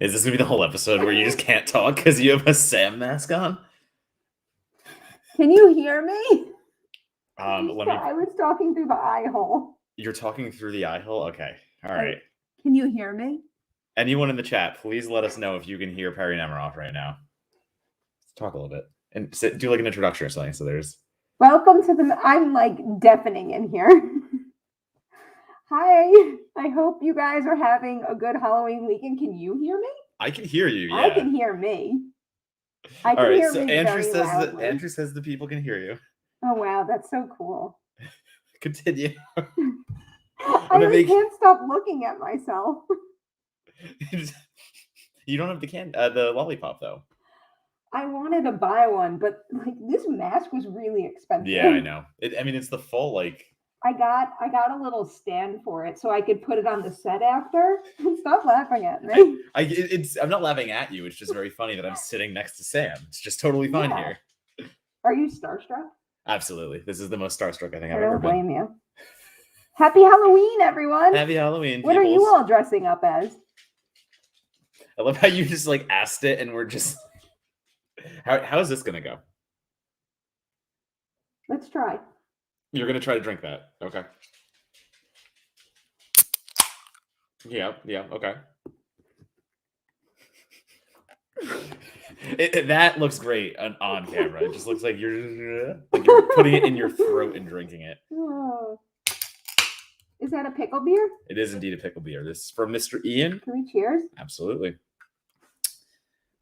Is this gonna be the whole episode where you just can't talk because you have a Sam mask on? Can you hear me? I was talking through the eye hole. You're talking through the eye hole? Okay. All right. Can you hear me? Anyone in the chat, please let us know if you can hear Perri Nemiroff right now. Let's talk a little bit. And do like an introduction or something. So there's... Welcome to the... I'm like deafening in here. Hi. I hope you guys are having a good Halloween weekend. Can you hear me? I can hear you, yeah. I can hear me. I can hear me Andrew says the people can hear you. Oh, wow. That's so cool. Continue. I can't stop looking at myself. You don't have the lollipop, though. I wanted to buy one, but like this mask was really expensive. Yeah, I know. It's the full, like... I got a little stand for it so I could put it on the set after. Stop laughing at me. I'm not laughing at you. It's just very funny that I'm sitting next to Sam. It's just totally fine here. Are you starstruck? Absolutely. This is the most starstruck I think I've ever been. I don't blame you. Happy Halloween, everyone. Happy Halloween, What peoples. are you all dressing up as? I love how you just like asked it and we're just... How is this going to go? Let's try. You're going to try to drink that. Okay. Yeah, okay. That looks great on camera. It just looks like you're putting it in your throat and drinking it. Oh. Is that a pickle beer? It is indeed a pickle beer. This is from Mr. Ian. Can we cheers? Absolutely.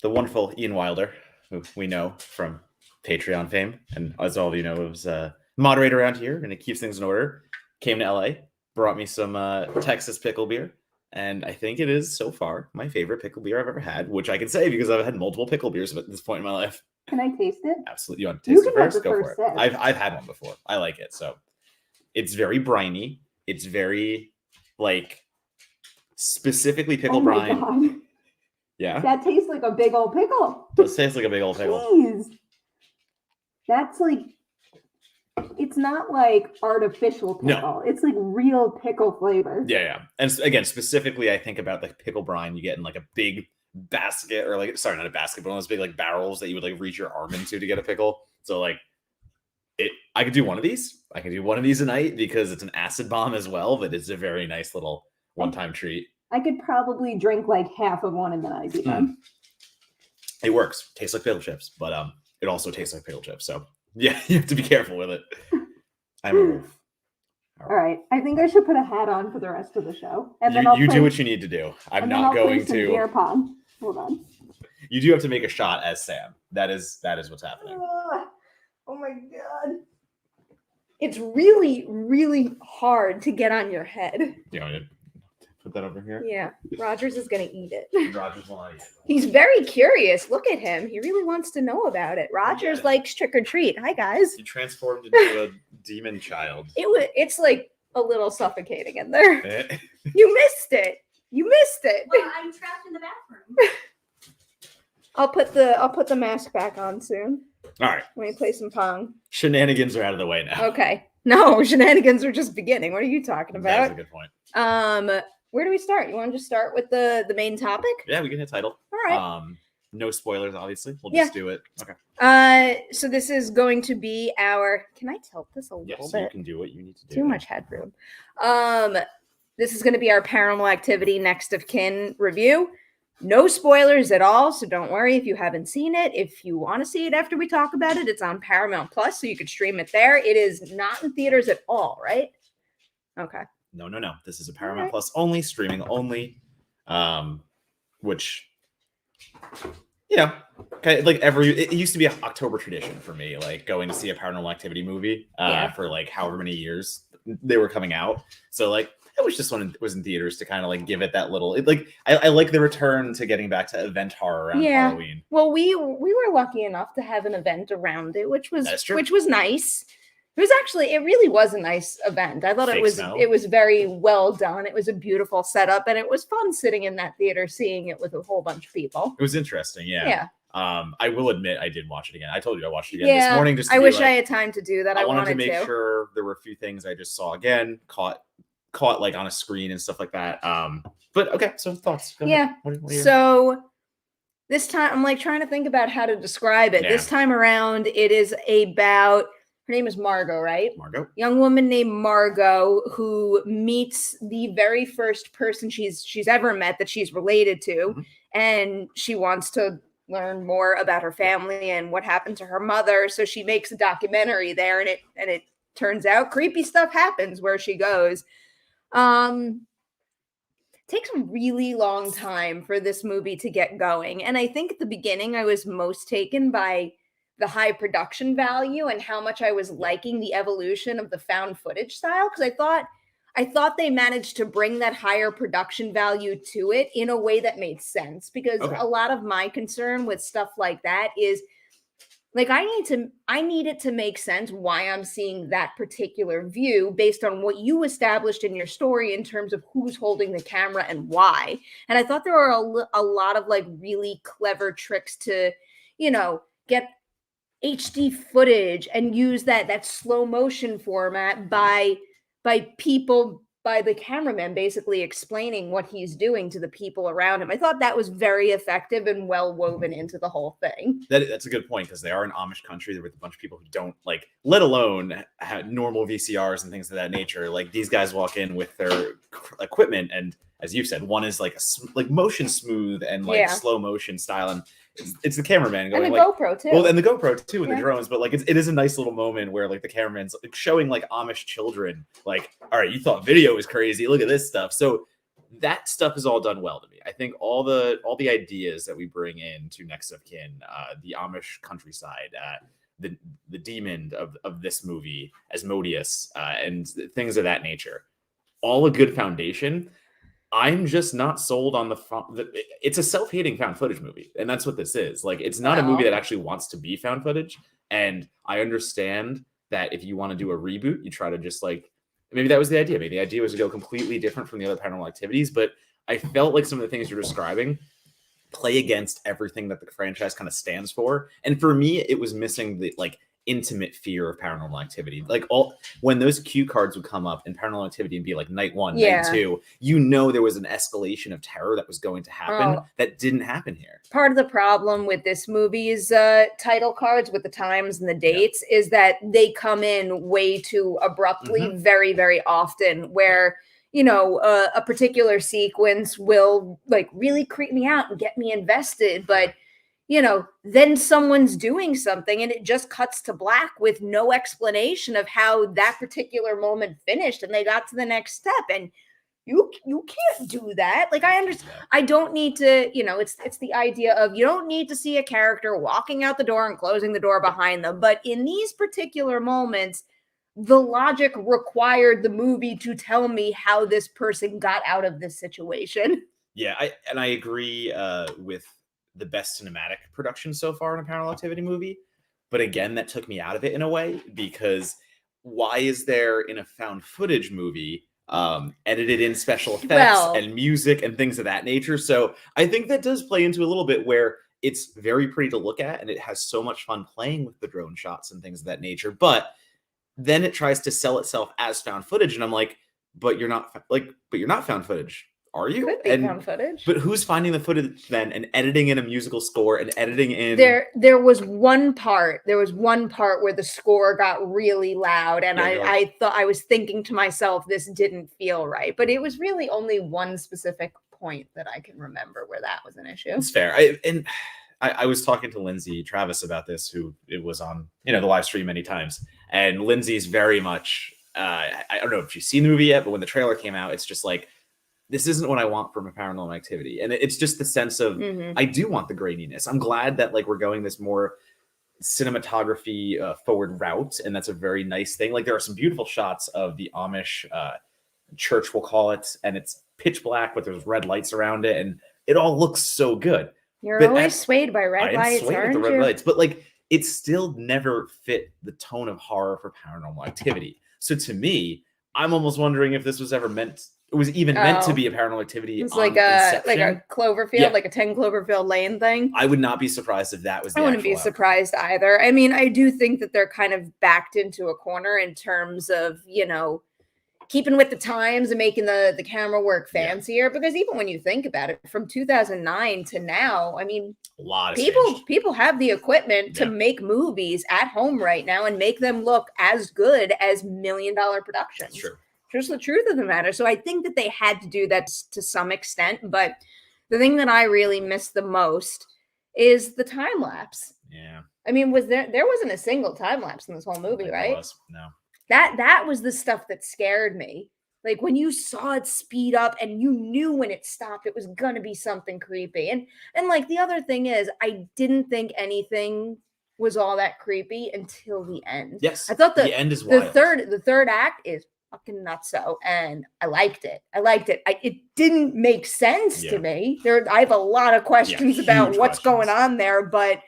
The wonderful Ian Wilder, who we know from Patreon fame, and as all of you know, was a moderator around here, and it keeps things in order. Came to LA, brought me some Texas pickle beer, and I think it is, so far, my favorite pickle beer I've ever had, which I can say because I've had multiple pickle beers at this point in my life. Can I taste it? Absolutely. You want to taste it first? Go for it. I've had one before. I like it. So it's very briny. It's very, like, specifically pickle brine. God. Yeah. That tastes like a big old pickle. It does taste like a big old pickle. Jeez. That's like, it's not like artificial pickle. No. It's like real pickle flavor. Yeah. And again, specifically, I think about like pickle brine you get in like a big basket, or like, sorry, not a basket, but one of those big like barrels that you would like reach your arm into to get a pickle. So like, I could do one of these. I can do one of these a night because it's an acid bomb as well, but it's a very nice little one-time treat. I could probably drink like half of one and then I'd be done. It works. Tastes like pickle chips, but it also tastes like pickle chips. So yeah, you have to be careful with it. I'm a wolf. All right. I think I should put a hat on for the rest of the show. And then you do what you need to do. I'm not going to. Beer pong. Hold on. You do have to make a shot as Sam. That is what's happening. Oh my God. It's really, really hard to get on your head. You want to put that over here? Yeah. Rogers is going to eat it. Rogers will not eat it. He's very curious. Look at him. He really wants to know about it. Rogers likes trick or treat. Hi, guys. He transformed into a demon child. It's like a little suffocating in there. You missed it. Well, I'm trapped in the bathroom. I'll put the mask back on soon. All right. Let me play some Pong. Shenanigans are out of the way now. Okay. No, shenanigans are just beginning. What are you talking about? That's a good point. Where do we start? You want to just start with the main topic? Yeah, we can hit title. All right. No spoilers, obviously. We'll just do it. Okay. So this is going to be our... Can I tilt this a little bit? You can do what you need to do. Too much headroom. This is going to be our Paranormal Activity Next of Kin review. No spoilers at all, so don't worry if you haven't seen it. If you want to see it after we talk about it, it's on Paramount Plus, so you could stream it there. It is not in theaters at all, right? Okay. No. This is a Paramount Plus only, streaming only, which, okay, like it used to be an October tradition for me, like going to see a Paranormal Activity movie for like however many years they were coming out. So like, I wish this one was in theaters to kind of like give it that little. I like the return to getting back to event horror around Halloween. Well, we were lucky enough to have an event around it, which was nice. it really was a nice event. I thought Fake smell. it was very well done. It was a beautiful setup, and it was fun sitting in that theater seeing it with a whole bunch of people. It was interesting, yeah. Yeah. I will admit I did watch it again. I told you I watched it again this morning. Just to I be wish like, I had time to do that. I wanted to make sure there were a few things I just saw again, caught like on a screen and stuff like that. But okay, so thoughts. Go ahead. What are your- So this time I'm like trying to think about how to describe it. Yeah. This time around, it is about, her name is Margot, right? Margot. Young woman named Margot who meets the very first person she's ever met that she's related to, and she wants to learn more about her family and what happened to her mother. So she makes a documentary there, and it turns out creepy stuff happens where she goes. Takes a really long time for this movie to get going, and I think at the beginning I was most taken by the high production value and how much I was liking the evolution of the found footage style, because I thought they managed to bring that higher production value to it in a way that made sense, because a lot of my concern with stuff like that is like I need it to make sense why I'm seeing that particular view based on what you established in your story in terms of who's holding the camera and why. And I thought there were a lot of like really clever tricks to, get HD footage and use that slow motion format by the cameraman basically explaining what he's doing to the people around him. I thought that was very effective and well woven into the whole thing. That's a good point, because they are an Amish country. They're with a bunch of people who don't like, let alone have normal VCRs and things of that nature. Like these guys walk in with their equipment, and as you said, one is like motion smooth and like slow motion style, and it's the cameraman going, and the like, GoPro too. Well, and the GoPro too, and the drones. But like, it is a nice little moment where like the cameraman's like showing like Amish children, like, all right, you thought video was crazy, look at this stuff. So that stuff is all done well to me. I think all the ideas that we bring in to Next of Kin, the Amish countryside, the demon of this movie, Asmodeus, and things of that nature, all a good foundation. I'm just not sold on it's a self-hating found footage movie, and that's what this is. Like, it's not a movie that actually wants to be found footage. And I understand that if you want to do a reboot, you try to just like, maybe that was the idea. Maybe the idea was to go completely different from the other Paranormal Activities, but I felt like some of the things you're describing play against everything that the franchise kind of stands for. And for me, it was missing the like intimate fear of Paranormal Activity. Like when those cue cards would come up in Paranormal Activity and be like night 1, night 2, there was an escalation of terror that was going to happen that didn't happen here. Part of the problem with this movie's title cards with the times and the dates is that they come in way too abruptly, very, very often, where a particular sequence will like really creep me out and get me invested, but then someone's doing something and it just cuts to black with no explanation of how that particular moment finished and they got to the next step. And you can't do that. Like, I understand. I don't need to, it's the idea of you don't need to see a character walking out the door and closing the door behind them. But in these particular moments, the logic required the movie to tell me how this person got out of this situation. Yeah, I agree with the best cinematic production so far in a Paranormal Activity movie. But again, that took me out of it in a way, because why is there in a found footage movie edited in special effects and music and things of that nature? So I think that does play into a little bit where it's very pretty to look at and it has so much fun playing with the drone shots and things of that nature. But then it tries to sell itself as found footage. And I'm like, but you're not found footage. Are you? Could be found footage. But who's finding the footage then and editing in a musical score and editing in? There was one part where the score got really loud, and I thought, I was thinking to myself, this didn't feel right. But it was really only one specific point that I can remember where that was an issue. It's fair. I was talking to Lindsay Travis about this, who it was on the live stream many times, and Lindsay's very much I don't know if she's seen the movie yet, but when the trailer came out, it's just like, this isn't what I want from a Paranormal Activity. And it's just the sense of, I do want the graininess. I'm glad that like we're going this more cinematography forward route. And that's a very nice thing. Like, there are some beautiful shots of the Amish church, we'll call it. And it's pitch black, but there's red lights around it. And it all looks so good. You're always swayed by red lights, aren't you? Red lights. But like, it still never fit the tone of horror for Paranormal Activity. So to me, I'm almost wondering if this was ever meant. It was even meant to be a Paranormal Activity. It's on like a Inception. Cloverfield, like a 10 Cloverfield Lane thing. I would not be surprised if that was. I wouldn't be surprised either. I mean, I do think that they're kind of backed into a corner in terms of, keeping with the times and making the camera work fancier. Because even when you think about it, from 2009 to now, I mean, a lot of people have the equipment to make movies at home right now and make them look as good as $1 million productions. True. Just the truth of the matter. So I think that they had to do that to some extent. But the thing that I really miss the most is the time lapse. Yeah. I mean, there wasn't a single time lapse in this whole movie, right? No. That was the stuff that scared me. Like when you saw it speed up and you knew when it stopped, it was gonna be something creepy. And like the other thing is, I didn't think anything was all that creepy until the end. Yes, I thought the end is wild. The third act is fucking nutso, and I liked it. It didn't make sense to me. I have a lot of questions about what's going on there, but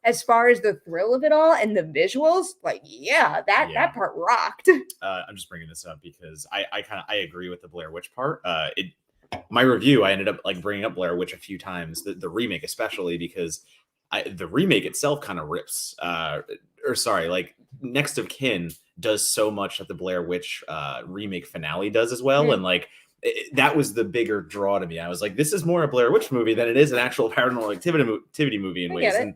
as far as the thrill of it all and the visuals, that part rocked. I'm just bringing this up because I agree with the Blair Witch part. My review, I ended up like bringing up Blair Witch a few times, the remake especially, because the remake itself kind of rips. Next of Kin does so much that the Blair Witch remake finale does as well, and that was the bigger draw to me. I was like, this is more a Blair Witch movie than it is an actual Paranormal Activity movie in ways. And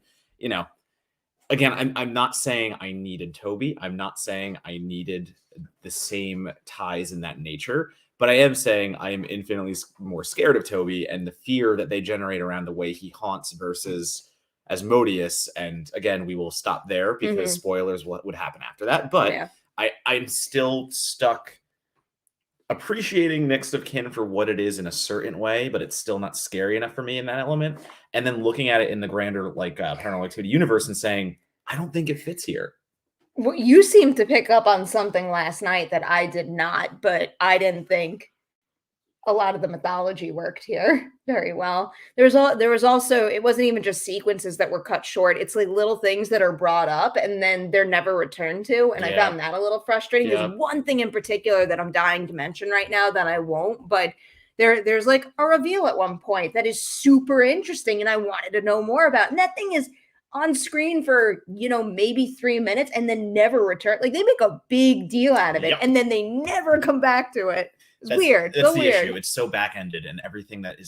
again, I'm not saying I needed Toby. I'm not saying I needed the same ties in that nature, but I am saying I am infinitely more scared of Toby and the fear that they generate around the way he haunts versus Asmodeus. And again, we will stop there because spoilers what would happen after that. But I'm still stuck appreciating Next of Kin for what it is in a certain way, but it's still not scary enough for me in that element. And then looking at it in the grander Paranormal Activity universe and saying, I don't think it fits here. Well, you seemed to pick up on something last night that I did not, but I didn't think a lot of the mythology worked here very well. There was also, it wasn't even just sequences that were cut short. It's like little things that are brought up and then they're never returned to. And I found that a little frustrating. There's one thing in particular that I'm dying to mention right now that I won't, but there's like a reveal at one point that is super interesting and I wanted to know more about. And that thing is on screen for, maybe 3 minutes and then never return. Like they make a big deal out of it and then they never come back to it. It's weird. That's the weird. issue. It's so back-ended, and everything that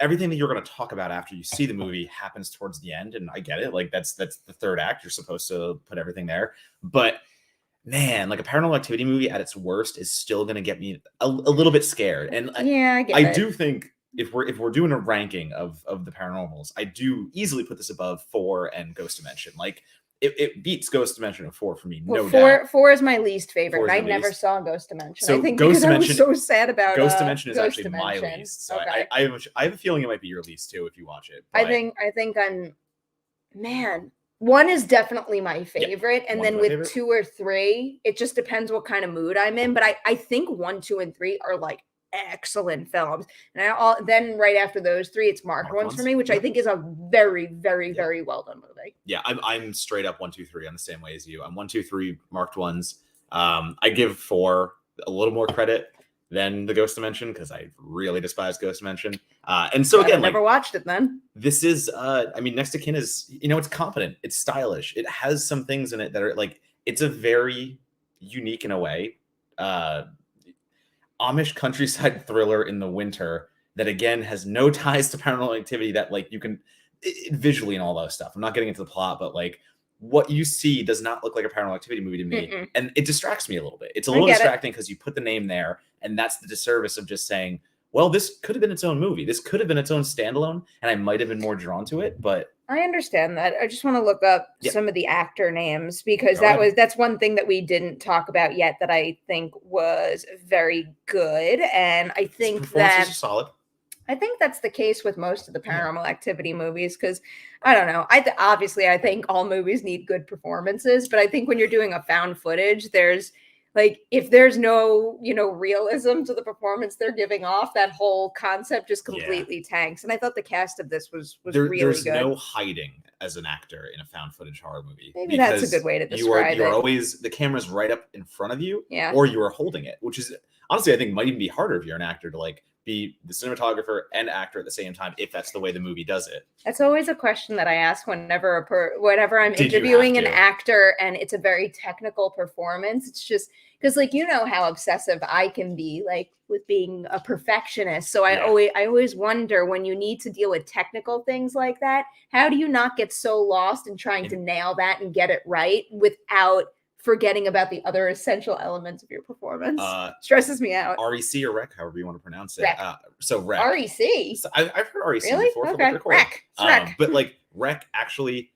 you're going to talk about after you see the movie happens towards the end. And I get it. Like that's the third act. You're supposed to put everything there. But man, like a Paranormal Activity movie at its worst is still going to get me a little bit scared. And I do think if we're doing a ranking of the paranormals, I do easily put this above 4 and Ghost Dimension. Like it beats Ghost Dimension of 4 for me. No doubt. 4 is my least favorite. I never saw Ghost Dimension. So I think Ghost because Dimension, I was so sad about Ghost Dimension is Ghost actually Dimension. my least. So okay. I have a feeling it might be your least too if you watch it. But I think I'm 1 is definitely my favorite, and then with 2 or 3, it just depends what kind of mood I'm in. But I think 1, 2, and 3 are like excellent films, and then right after those 3, it's marked ones for me, which I think is a very, very, very well done movie. Yeah, I'm straight up 1, 2, 3 on the same way as you. I'm 1, 2, 3 marked ones. I give 4 a little more credit than the Ghost Dimension because I really despise Ghost Dimension. And so again, I never watched it then. This is, Next to Kin is, it's competent, it's stylish, it has some things in it that are like, it's a very unique in a way. Amish countryside thriller in the winter that again has no ties to Paranormal Activity that like you can visually and all that stuff. I'm not getting into the plot, but like what you see does not look like a Paranormal Activity movie to me. And it distracts me a little bit. It's a little distracting because you put the name there and that's the disservice of just saying, well, this could have been its own movie. This could have been its own standalone and I might have been more drawn to it, but I understand that. I just want to look up some of the actor names because that's one thing that we didn't talk about yet that I think was very good. And I think that solid. I think that's the case with most of the Paranormal Activity movies because I don't know. Obviously I think all movies need good performances, but I think when you're doing a found footage, there's like if there's no, realism to the performance they're giving off, that whole concept just completely tanks. And I thought the cast of this was really there's good. no hiding as an actor in a found footage horror movie. Maybe that's a good way to describe you're it. always, the camera's right up in front of you, Yeah. or you are holding it, which is honestly, I think might even be harder if you're an actor to like be the cinematographer and actor at the same time, if that's the way the movie does it. That's always a question that I ask whenever I'm Did you interviewing have an to? actor and it's a very technical performance. It's just because, like, how obsessive I can be, like, with being a perfectionist. So I always wonder, when you need to deal with technical things like that, how do you not get so lost in trying to nail that and get it right without forgetting about the other essential elements of your performance? Stresses me out. REC or REC, however you want to pronounce it. Rec. So REC. REC. So I've heard REC Really? before. Okay. REC. But like REC, actually,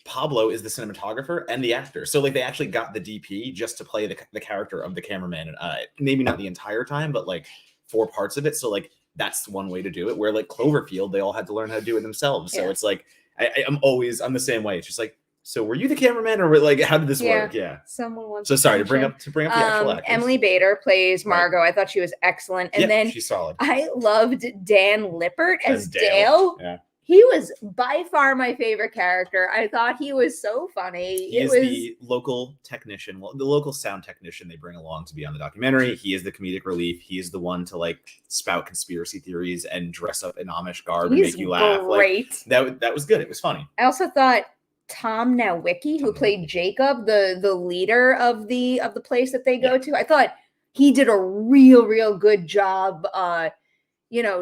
Pablo is the cinematographer and the actor. So like they actually got the DP just to play the character of the cameraman. Maybe not the entire time, but like 4 parts of it. So like that's one way to do it. Where like Cloverfield, they all had to learn how to do it themselves. So it's like I'm the same way. It's just like, so were you the cameraman, or like how did this work? Yeah. Someone wants. So sorry to bring up the actual actors. Emily Bader plays Margot. Right. I thought she was excellent, and then she's solid. I loved Dan Lippert as Dale. Yeah. He was by far my favorite character. I thought he was so funny. He is the local technician, the local sound technician they bring along to be on the documentary. He is the comedic relief. He is the one to like spout conspiracy theories and dress up in Amish garb and make you laugh. Great. Like, that was good. It was funny. I also thought Tom Nowicki, who played Jacob, the leader of the place that they go to, I thought he did a real good job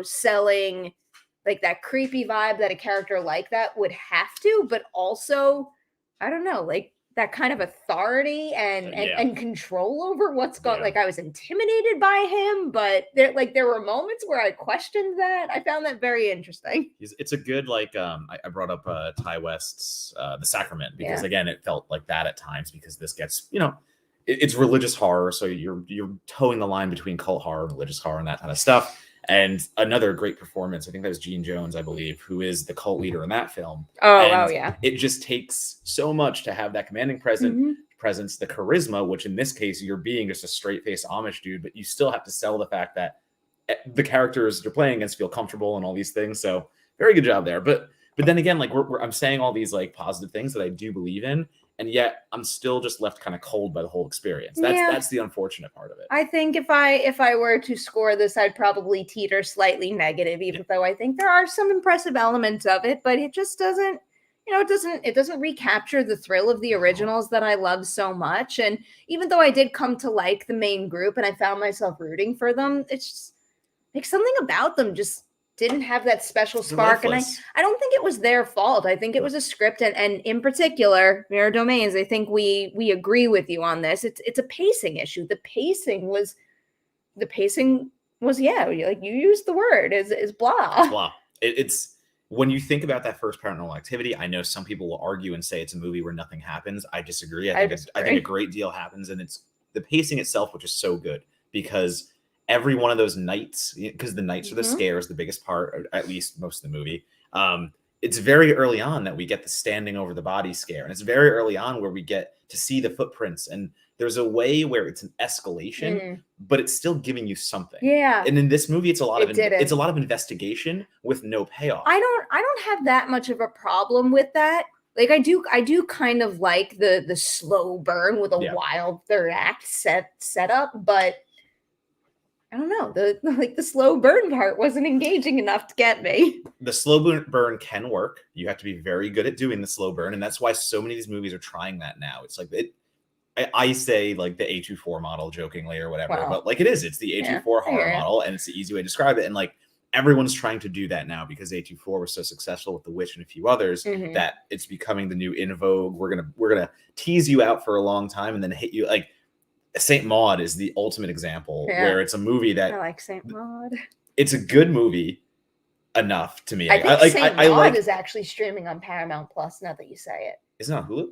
selling like that creepy vibe that a character like that would have to, but also, I don't know, like that kind of authority and control over what's going. Like I was intimidated by him, but there were moments where I questioned that. I found that very interesting. It's a good like I brought up Ty West's The Sacrament because again it felt like that at times, because this gets it's religious horror, so you're towing the line between cult horror and religious horror and that kind of stuff. And another great performance, I think that was Gene Jones, I believe, who is the cult leader in that film. It just takes so much to have that commanding presence, the charisma, which in this case, you're being just a straight-faced Amish dude, but you still have to sell the fact that the characters you're playing against feel comfortable and all these things. So very good job there. But then again, like I'm saying all these like positive things that I do believe in, and yet I'm still just left kind of cold by the whole experience. That's the unfortunate part of it. I think if I were to score this, I'd probably teeter slightly negative, even though I think there are some impressive elements of it, but it just doesn't, it doesn't recapture the thrill of the originals that I love so much. And even though I did come to like the main group and I found myself rooting for them, it's just like something about them just didn't have that special spark. And I don't think it was their fault. I think it was a script, and in particular, Mirror Domains, I think we agree with you on this. It's a pacing issue. The pacing was like you used the word is blah. It's blah. It's when you think about that first Paranormal Activity, I know some people will argue and say it's a movie where nothing happens. I disagree. I think a great deal happens, and it's the pacing itself, which is so good, because every one of those nights, because the nights are the scares, the biggest part, or at least most of the movie. It's very early on that we get the standing over the body scare. And it's very early on where we get to see the footprints. And there's a way where it's an escalation, but it's still giving you something. Yeah. And in this movie, it's a lot of investigation with no payoff. I don't have that much of a problem with that. Like I do kind of like the slow burn with a wild third act set up, but I don't know. The slow burn part wasn't engaging enough to get me. The slow burn can work. You have to be very good at doing the slow burn, and that's why so many of these movies are trying that now. It's like I say like the A24 model jokingly or whatever, but like it's the A24 horror model, and it's the easy way to describe it. And like everyone's trying to do that now because A24 was so successful with The Witch and a few others that it's becoming the new in vogue. We're gonna tease you out for a long time and then hit you like. Saint Maud is the ultimate example where it's a movie that I like Saint Maud. It's a good movie enough to me. I think Saint Maud is actually streaming on Paramount Plus now that you say it. Isn't it on Hulu?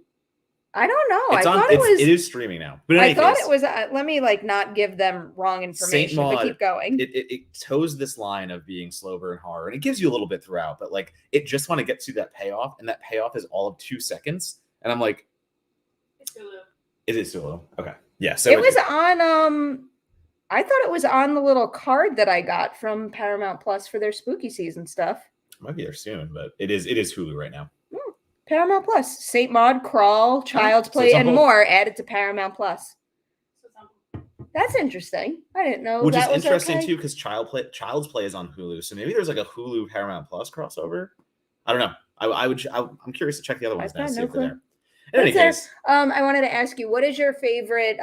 I don't know. It is streaming now. But I thought it was. Let me not give them wrong information. Saint Maud, but keep going. It toes this line of being slow burn horror, and it gives you a little bit throughout. But like, it just want to get to that payoff, and that payoff is all of 2 seconds. And I'm like, Is it Hulu? Okay. Yeah. So It was on I thought it was on the little card that I got from Paramount Plus for their spooky season stuff. Might be there soon, but it is Hulu right now. Paramount Plus. Saint Maud, Crawl, Child's so Play, it's on and both. more added to Paramount Plus. So it's on- That's interesting. I didn't know Which is that was interesting okay. too, because Child's Play is on Hulu, so maybe there's like a Hulu Paramount Plus crossover. I don't know. I'm curious to check the other ones now. got See no if they're clue. there. In any What's case, I wanted to ask you, what is your favorite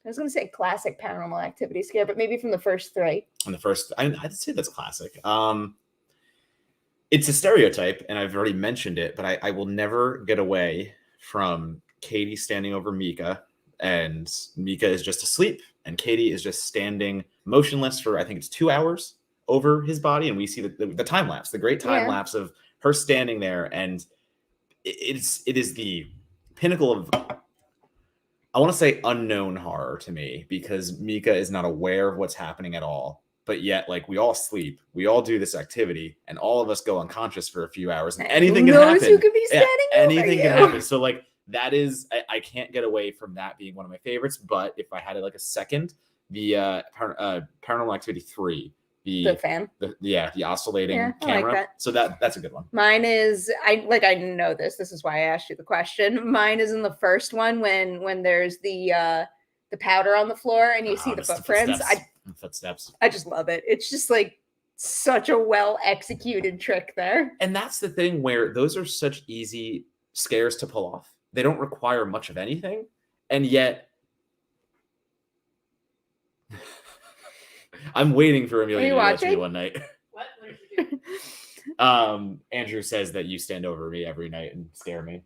I was going to say classic Paranormal Activity scare, but maybe from the first three. on the first, I'd say that's classic. It's a stereotype, and I've already mentioned it, but I will never get away from Katie standing over Mika, and Mika is just asleep, and Katie is just standing motionless for, I think it's 2 hours over his body, and we see the time lapse, the great time lapse of her standing there, and it is the pinnacle of, I want to say, unknown horror to me, because Mika is not aware of what's happening at all. But yet, like, we all sleep, we all do this activity, and all of us go unconscious for a few hours, and anything can happen. Who could be standing over anything you? can happen. So, like, that is, I can't get away from that being one of my favorites. But if I had like a second, the Paranormal Activity 3, The fan. the oscillating Yeah, I like camera. that. So that's a good one. Mine is I know this. This is why I asked you the question. Mine is in the first one when there's the powder on the floor and you see the footprints. Footsteps. I just love it. It's just like such a well executed trick there. And that's the thing, where those are such easy scares to pull off. They don't require much of anything, and yet I'm waiting for Amelia to watch me one night. What did you do? Andrew says that you stand over me every night and scare me.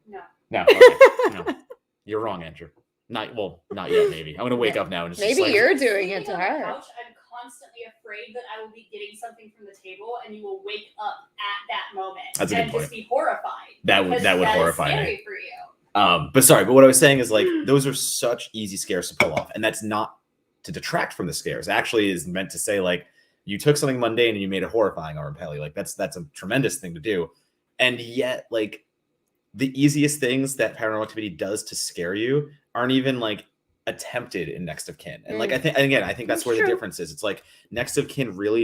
No. No, okay. No. You're wrong, Andrew. Not yet. Maybe I'm gonna wake up now and just Maybe like, you're doing Sitting it to on the her. couch, I'm constantly afraid that I will be getting something from the table, and you will wake up at that moment. That's a good and point. just be horrified. That would because is horrify me. scary for you. But what I was saying is, like, those are such easy scares to pull off, and that's not to detract from the scares. It actually is meant to say, like, you took something mundane and you made it horrifying or repelling. Like, that's a tremendous thing to do. And yet, like, the easiest things that Paranormal Activity does to scare you aren't even like attempted in Next of Kin. And like, I think that's where the difference is. It's like Next of Kin really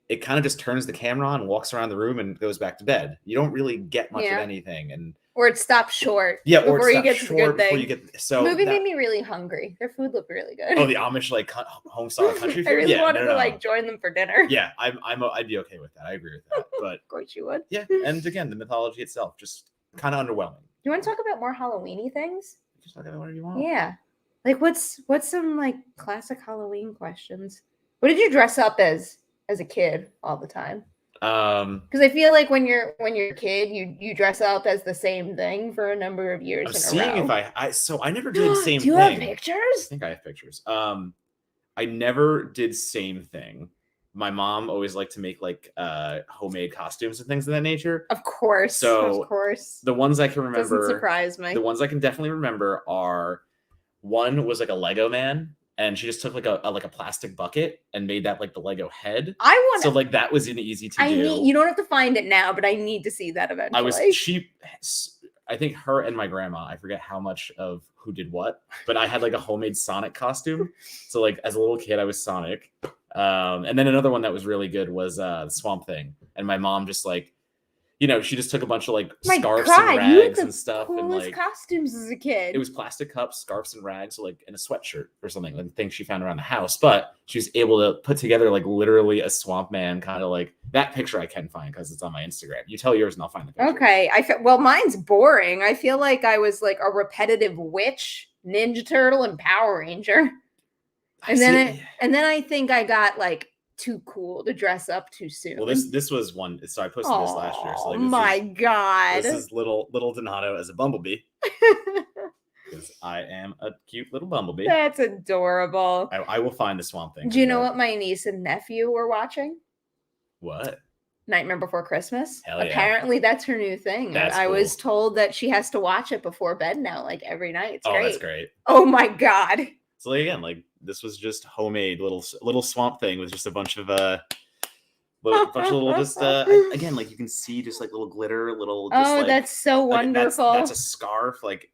it kind of just turns the camera on, walks around the room, and goes back to bed. You don't really get much of anything, or it stops short. Yeah, before you get to the good thing. The movie made me really hungry. Their food looked really good. Oh, the Amish like home style country food. I really wanted to like join them for dinner. Yeah, I'd be okay with that. I agree with that. But of course you would. Yeah, and again, the mythology itself just kind of underwhelming. You want to talk about more Halloween-y things? Just talk about whatever you want. Yeah. Like what's some like classic Halloween questions? What did you dress up as a kid all the time? Because I feel like when you're a kid, you dress up as the same thing for a number of years. I'm seeing if I never did same thing. Do you have pictures? I think I have pictures. I never did same thing. My mom always liked to make like homemade costumes and things of that nature. Of course. So the ones I can remember, doesn't surprise me. The ones I can definitely remember are, one was like a Lego man, and she just took like a plastic bucket and made that like the Lego head. So like that was an easy to do. You don't have to find it now, but I need to see that eventually. I think her and my grandma, I forget how much of who did what, but I had like a homemade Sonic costume. So like as a little kid, I was Sonic. And then another one that was really good was Swamp Thing. And my mom just like, she just took a bunch of like scarves and rags and stuff. Coolest and like costumes as a kid. It was plastic cups, scarves and rags, so like in a sweatshirt or something, like things she found around the house. But she was able to put together like literally a swamp man, kind of like that picture I can find because it's on my Instagram. You tell yours and I'll find the picture. Okay. Well, mine's boring. I feel like I was like a repetitive witch, Ninja Turtle, and Power Ranger. And then I think I got like too cool to dress up too soon. Well, this was one. So I posted this last year. So like, God! This is little Donato as a bumblebee. Because I am a cute little bumblebee. That's adorable. I will find the Swamp Thing. Do you know what my niece and nephew were watching? What? Nightmare Before Christmas. Hell yeah. Apparently that's her new thing. That's I cool. was told that she has to watch it before bed now, like every night. It's great. That's great. Oh my God. So again, like this was just homemade little Swamp Thing with just a bunch of a bunch of little just again, like you can see just like little glitter, little. Just, Oh, like, that's so like, wonderful. That's a scarf. Like,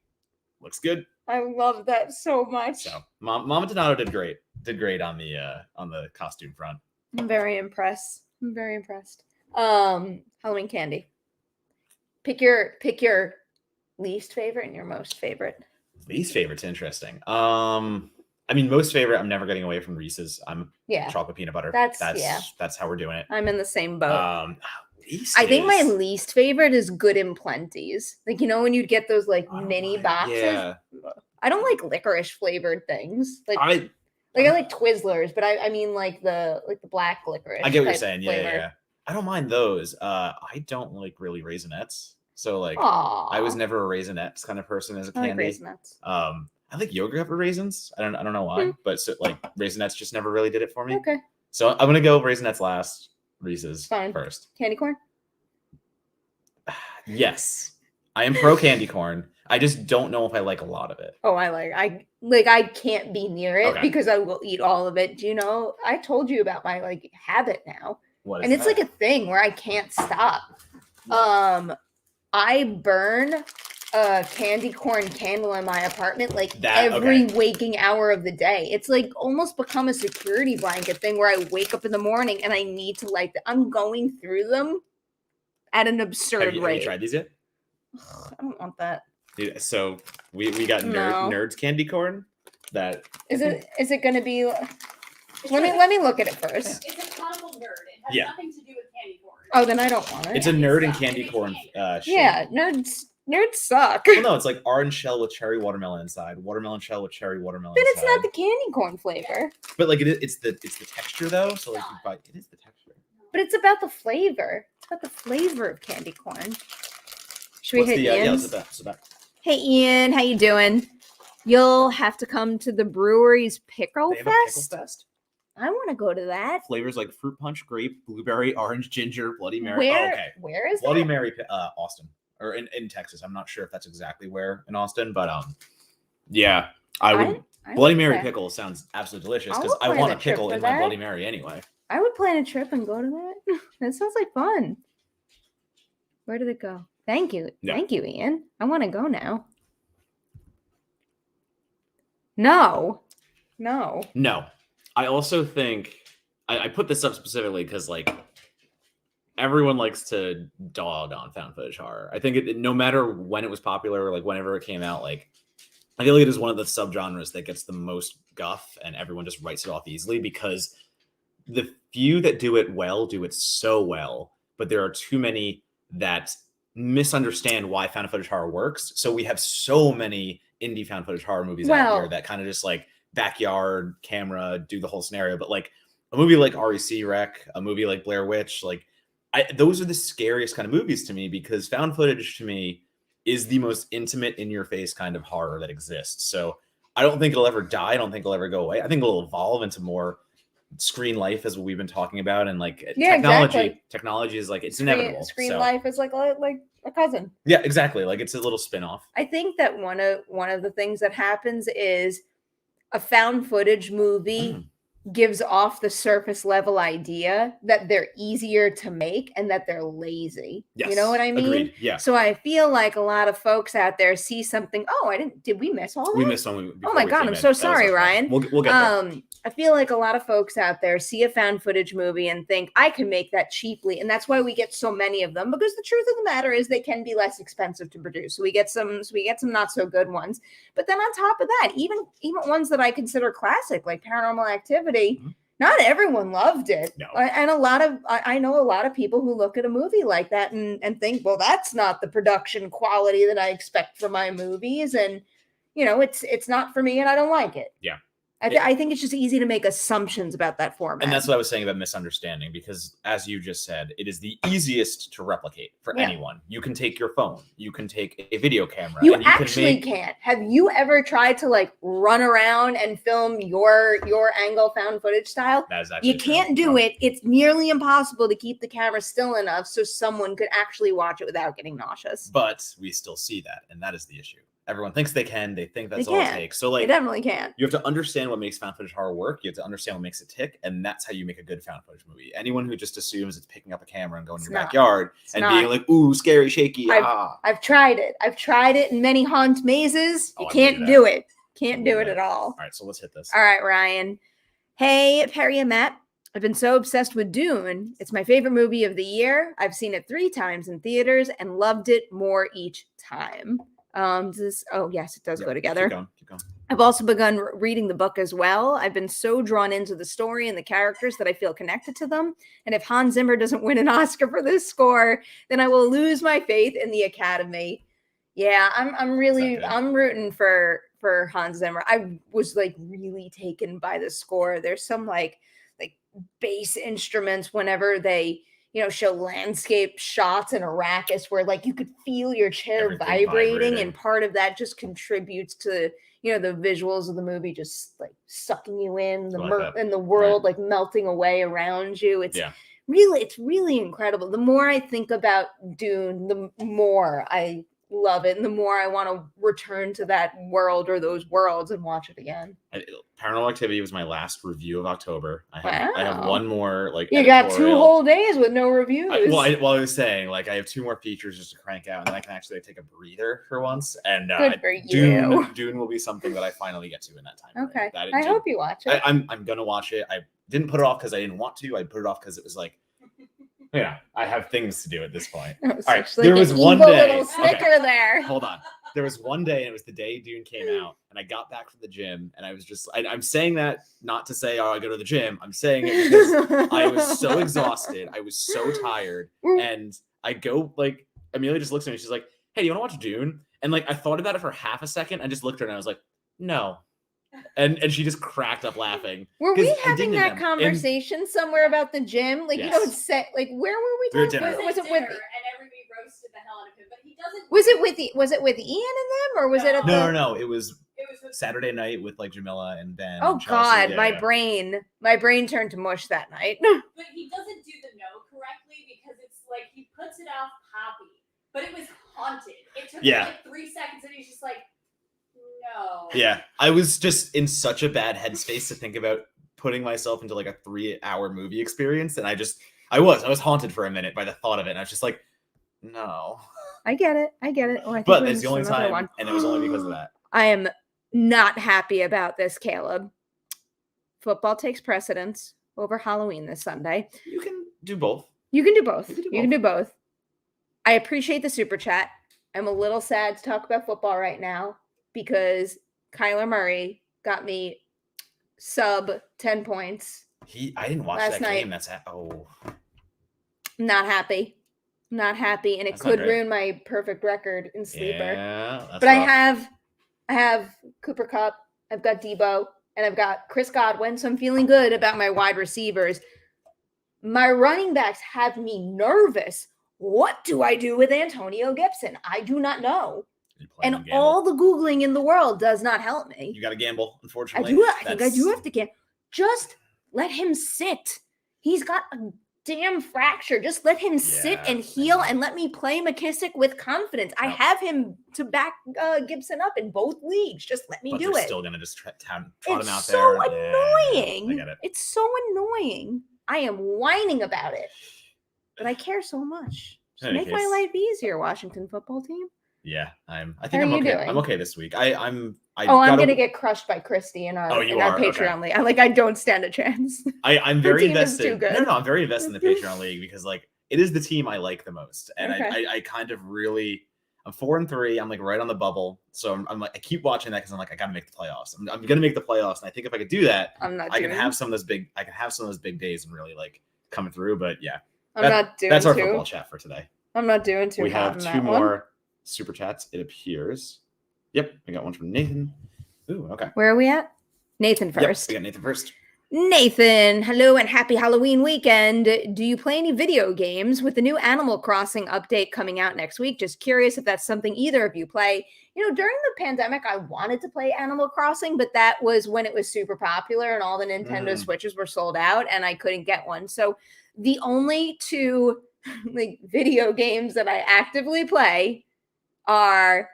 looks good. I love that so much. So, Mama Donato did great. Did great on the costume front. I'm very impressed. I'm very impressed. Halloween candy. Pick your least favorite and your most favorite. Least favorite's interesting. I mean, most favorite. I'm never getting away from Reese's. I'm Yeah. chocolate peanut butter. That's That's how we're doing it. I'm in the same boat. Least I think my is- least favorite is Good and Plenty's. Like, you know, when you'd get those like mini boxes. Yeah. I don't like licorice flavored things. Like I like Twizzlers, but I mean like the black licorice. I get what you're type saying. Yeah, flavor. yeah. I don't mind those. I don't like really Raisinets. So like Aw, I was never a Raisinets kind of person as a I like candy. Raisinets. I like yogurt for raisins. I don't know why, but so, like Raisinets just never really did it for me. Okay. So I'm gonna go Raisinets last, Reese's Fine. first. Candy corn? Yes, I am pro candy corn. I just don't know if I like a lot of it. Oh, I can't be near it Okay. because I will eat all of it. Do you know? I told you about my like habit now. What is And it's that? like a thing where I can't stop. I burn a candy corn candle in my apartment like every waking hour of the day. It's like almost become a security blanket thing where I wake up in the morning and I need to light them. I'm going through them at an absurd Have you rate. tried these yet? Ugh, I don't want that. Dude, so we got nerds candy corn. That Is it going to be? It's Let me look at it first. It's a conical nerd. It has Yeah. nothing to do with candy corn. Oh, then I don't want it. it's a nerd and It's candy not. corn. Shape. Yeah, nerds suck. Well, no, it's like orange shell with cherry watermelon inside, watermelon shell with cherry watermelon. Then it's inside. not the candy corn flavor. But like it's the texture though. So like it is the texture. But it's about the flavor. It's about the flavor of candy corn. Should we What's hit the Ian's? what's the back? Hey Ian, how you doing? You'll have to come to the brewery's Pickle They have a pickle Fest. fest. I want to go to that. Flavors like fruit punch, grape, blueberry, orange, ginger, Bloody Mary. Where? Oh, okay. Where is Bloody that? Mary, Austin, or in Texas. I'm not sure if that's exactly where in Austin, but yeah, I would. Bloody Mary okay. pickle sounds absolutely delicious I because would I plan want a a trip pickle for in my that. Bloody Mary anyway. I would plan a trip and go to that. That sounds like fun. Where did it go? Thank you. Yeah. Thank you, Ian. I want to go now. No. No, I also think I put this up specifically because like everyone likes to dog on found footage horror. I think no matter when it was popular or like whenever it came out, like I feel like it is one of the subgenres that gets the most guff and everyone just writes it off easily because the few that do it well do it so well, but there are too many that misunderstand why found footage horror works. So we have so many indie found footage horror movies out here that kind of just like backyard camera do the whole scenario. But like a movie like REC Rec, a movie like Blair Witch, like those are the scariest kind of movies to me because found footage to me is the most intimate in your face kind of horror that exists. So I don't think it'll ever die. I don't think it'll ever go away. I think it'll evolve into more screen life as what we've been talking about. And like technology is like, it's inevitable. Screen life is like a cousin. Yeah, exactly. Like it's a little spin-off. I think that one of the things that happens is a found footage movie gives off the surface level idea that they're easier to make and that they're lazy. Yes, you know what I mean? Agreed. Yeah. So I feel like a lot of folks out there see something. Oh, did we miss all that? We missed one. Oh my God, I'm so sorry, Ryan. We'll get there. I feel like a lot of folks out there see a found footage movie and think I can make that cheaply, and that's why we get so many of them. Because the truth of the matter is they can be less expensive to produce. So we get some not so good ones. But then on top of that, even ones that I consider classic, like Paranormal Activity. Not everyone loved it. No. And I know a lot of people who look at a movie like that and think, well, that's not the production quality that I expect from my movies. And, you know, it's not for me and I don't like it. Yeah. I think it's just easy to make assumptions about that format. And that's what I was saying about misunderstanding, because as you just said, it is the easiest to replicate for anyone. You can take your phone, you can take a video camera. You actually can't. Have you ever tried to like run around and film your angle found footage style? That is actually you can't do it. It's nearly impossible to keep the camera still enough so someone could actually watch it without getting nauseous. But we still see that, and that is the issue. everyone thinks they can. They think that's They all it can't. takes. So They like, definitely can't. you have to understand what makes found footage horror work. You have to understand what makes it tick, and that's how you make a good found footage movie. Anyone who just assumes it's picking up a camera and going in It's your not. backyard It's and not. being like, "Ooh, scary, shaky, ah." I've tried it. I've tried it in many haunt mazes. Oh, You I can't believe do that. it. Can't I do believe it at that. all. All right, so let's hit this. All right, Ryan. Hey, Perri and Matt. I've been so obsessed with Dune. It's my favorite movie of the year. I've seen it 3 times in theaters and loved it more each time. Yes, it does go together. Keep going. I've also begun reading the book as well. I've been so drawn into the story and the characters that I feel connected to them. And if Hans Zimmer doesn't win an Oscar for this score, then I will lose my faith in the Academy. Yeah, I'm rooting for Hans Zimmer. I was like really taken by the score. There's some like bass instruments whenever they show landscape shots in Arrakis where like you could feel your chair Everything vibrating, and part of that just contributes to the visuals of the movie just like sucking you in, and the world like melting away around you. It's really incredible. The more I think about Dune, the more I love it, and the more I want to return to that world or those worlds and watch it again. Paranormal Activity was my last review of October. I have one more like. You got 2 whole days with no reviews. I was saying like I have 2 more features just to crank out, and then I can actually take a breather for once. And good for you. Dune will be something that I finally get to in that time. Okay, I hope you watch it. I'm gonna watch it. I didn't put it off because I didn't want to. I put it off because it was like, I have things to do at this point. All right, there was one day. Little snicker there. Hold on. There was one day, and it was the day Dune came out, and I got back from the gym, and I was just, I'm saying that not to say, oh, I go to the gym. I'm saying it because I was so exhausted. I was so tired. And I go, like, Amelia just looks at me. She's like, hey, do you want to watch Dune? And, like, I thought about it for half a second. I just looked at her, and I was like, no. And she just cracked up laughing. Were we having that conversation somewhere about the gym? Like, you don't say, like, where were we talking? Was it with? And everybody roasted the hell out of him, but he doesn't. Was it with Ian and them, or was it at No. It was Saturday night with like Jamila and Ben. Oh and God, my brain turned to mush that night. But he doesn't do the no correctly because it's like he puts it off Poppy, but it was haunted. It took him like 3 seconds, and he's just like, no. Yeah, I was just in such a bad headspace to think about putting myself into like a 3-hour movie experience, and I was haunted for a minute by the thought of it, and I was just like, no. I get it. Oh, but it's the only time, and it was only because of that. I am not happy about this, Caleb. Football takes precedence over Halloween this Sunday. You can do both. You can do both. I appreciate the super chat. I'm a little sad to talk about football right now because Kyler Murray got me sub 10 points. I didn't watch that game. Not happy. And it could ruin my perfect record in Sleeper. Yeah, but rough. I have Cooper Kupp, I've got Debo, and I've got Chris Godwin, so I'm feeling good about my wide receivers. My running backs have me nervous. What do I do with Antonio Gibson? I do not know. And all the Googling in the world does not help me. You got to gamble, unfortunately. I think I do have to gamble. Just let him sit. He's got a damn fracture. Just let him sit and heal and let me play McKissick with confidence. I have him to back Gibson up in both leagues. Just let me do it. Still going to just trot him out there. It's so annoying. I get it. It's so annoying. I am whining about it. But I care so much. Just make my life easier, Washington football team. Yeah, I think I'm okay. Doing? I'm okay this week. I'm gonna get crushed by Christy in our Patreon league. I don't stand a chance. I'm very invested. No, I'm very invested in the Patreon league because like it is the team I like the most, and I kind of really. I'm 4-3. I'm like right on the bubble, so I'm like I keep watching that because I'm like I gotta make the playoffs. I'm gonna make the playoffs, and I think if I could do that, I can have some of those big days and really like coming through. But yeah, that's our football chat for today. I'm not doing too. We have 2 more super chats, it appears. Yep, we got one from Nathan. Ooh, okay. Where are we at? Nathan first. Yep, we got Nathan first. Nathan, hello and happy Halloween weekend. Do you play any video games with the new Animal Crossing update coming out next week? Just curious if that's something either of you play. During the pandemic, I wanted to play Animal Crossing, but that was when it was super popular and all the Nintendo Switches were sold out and I couldn't get one. So the only 2 video games that I actively play are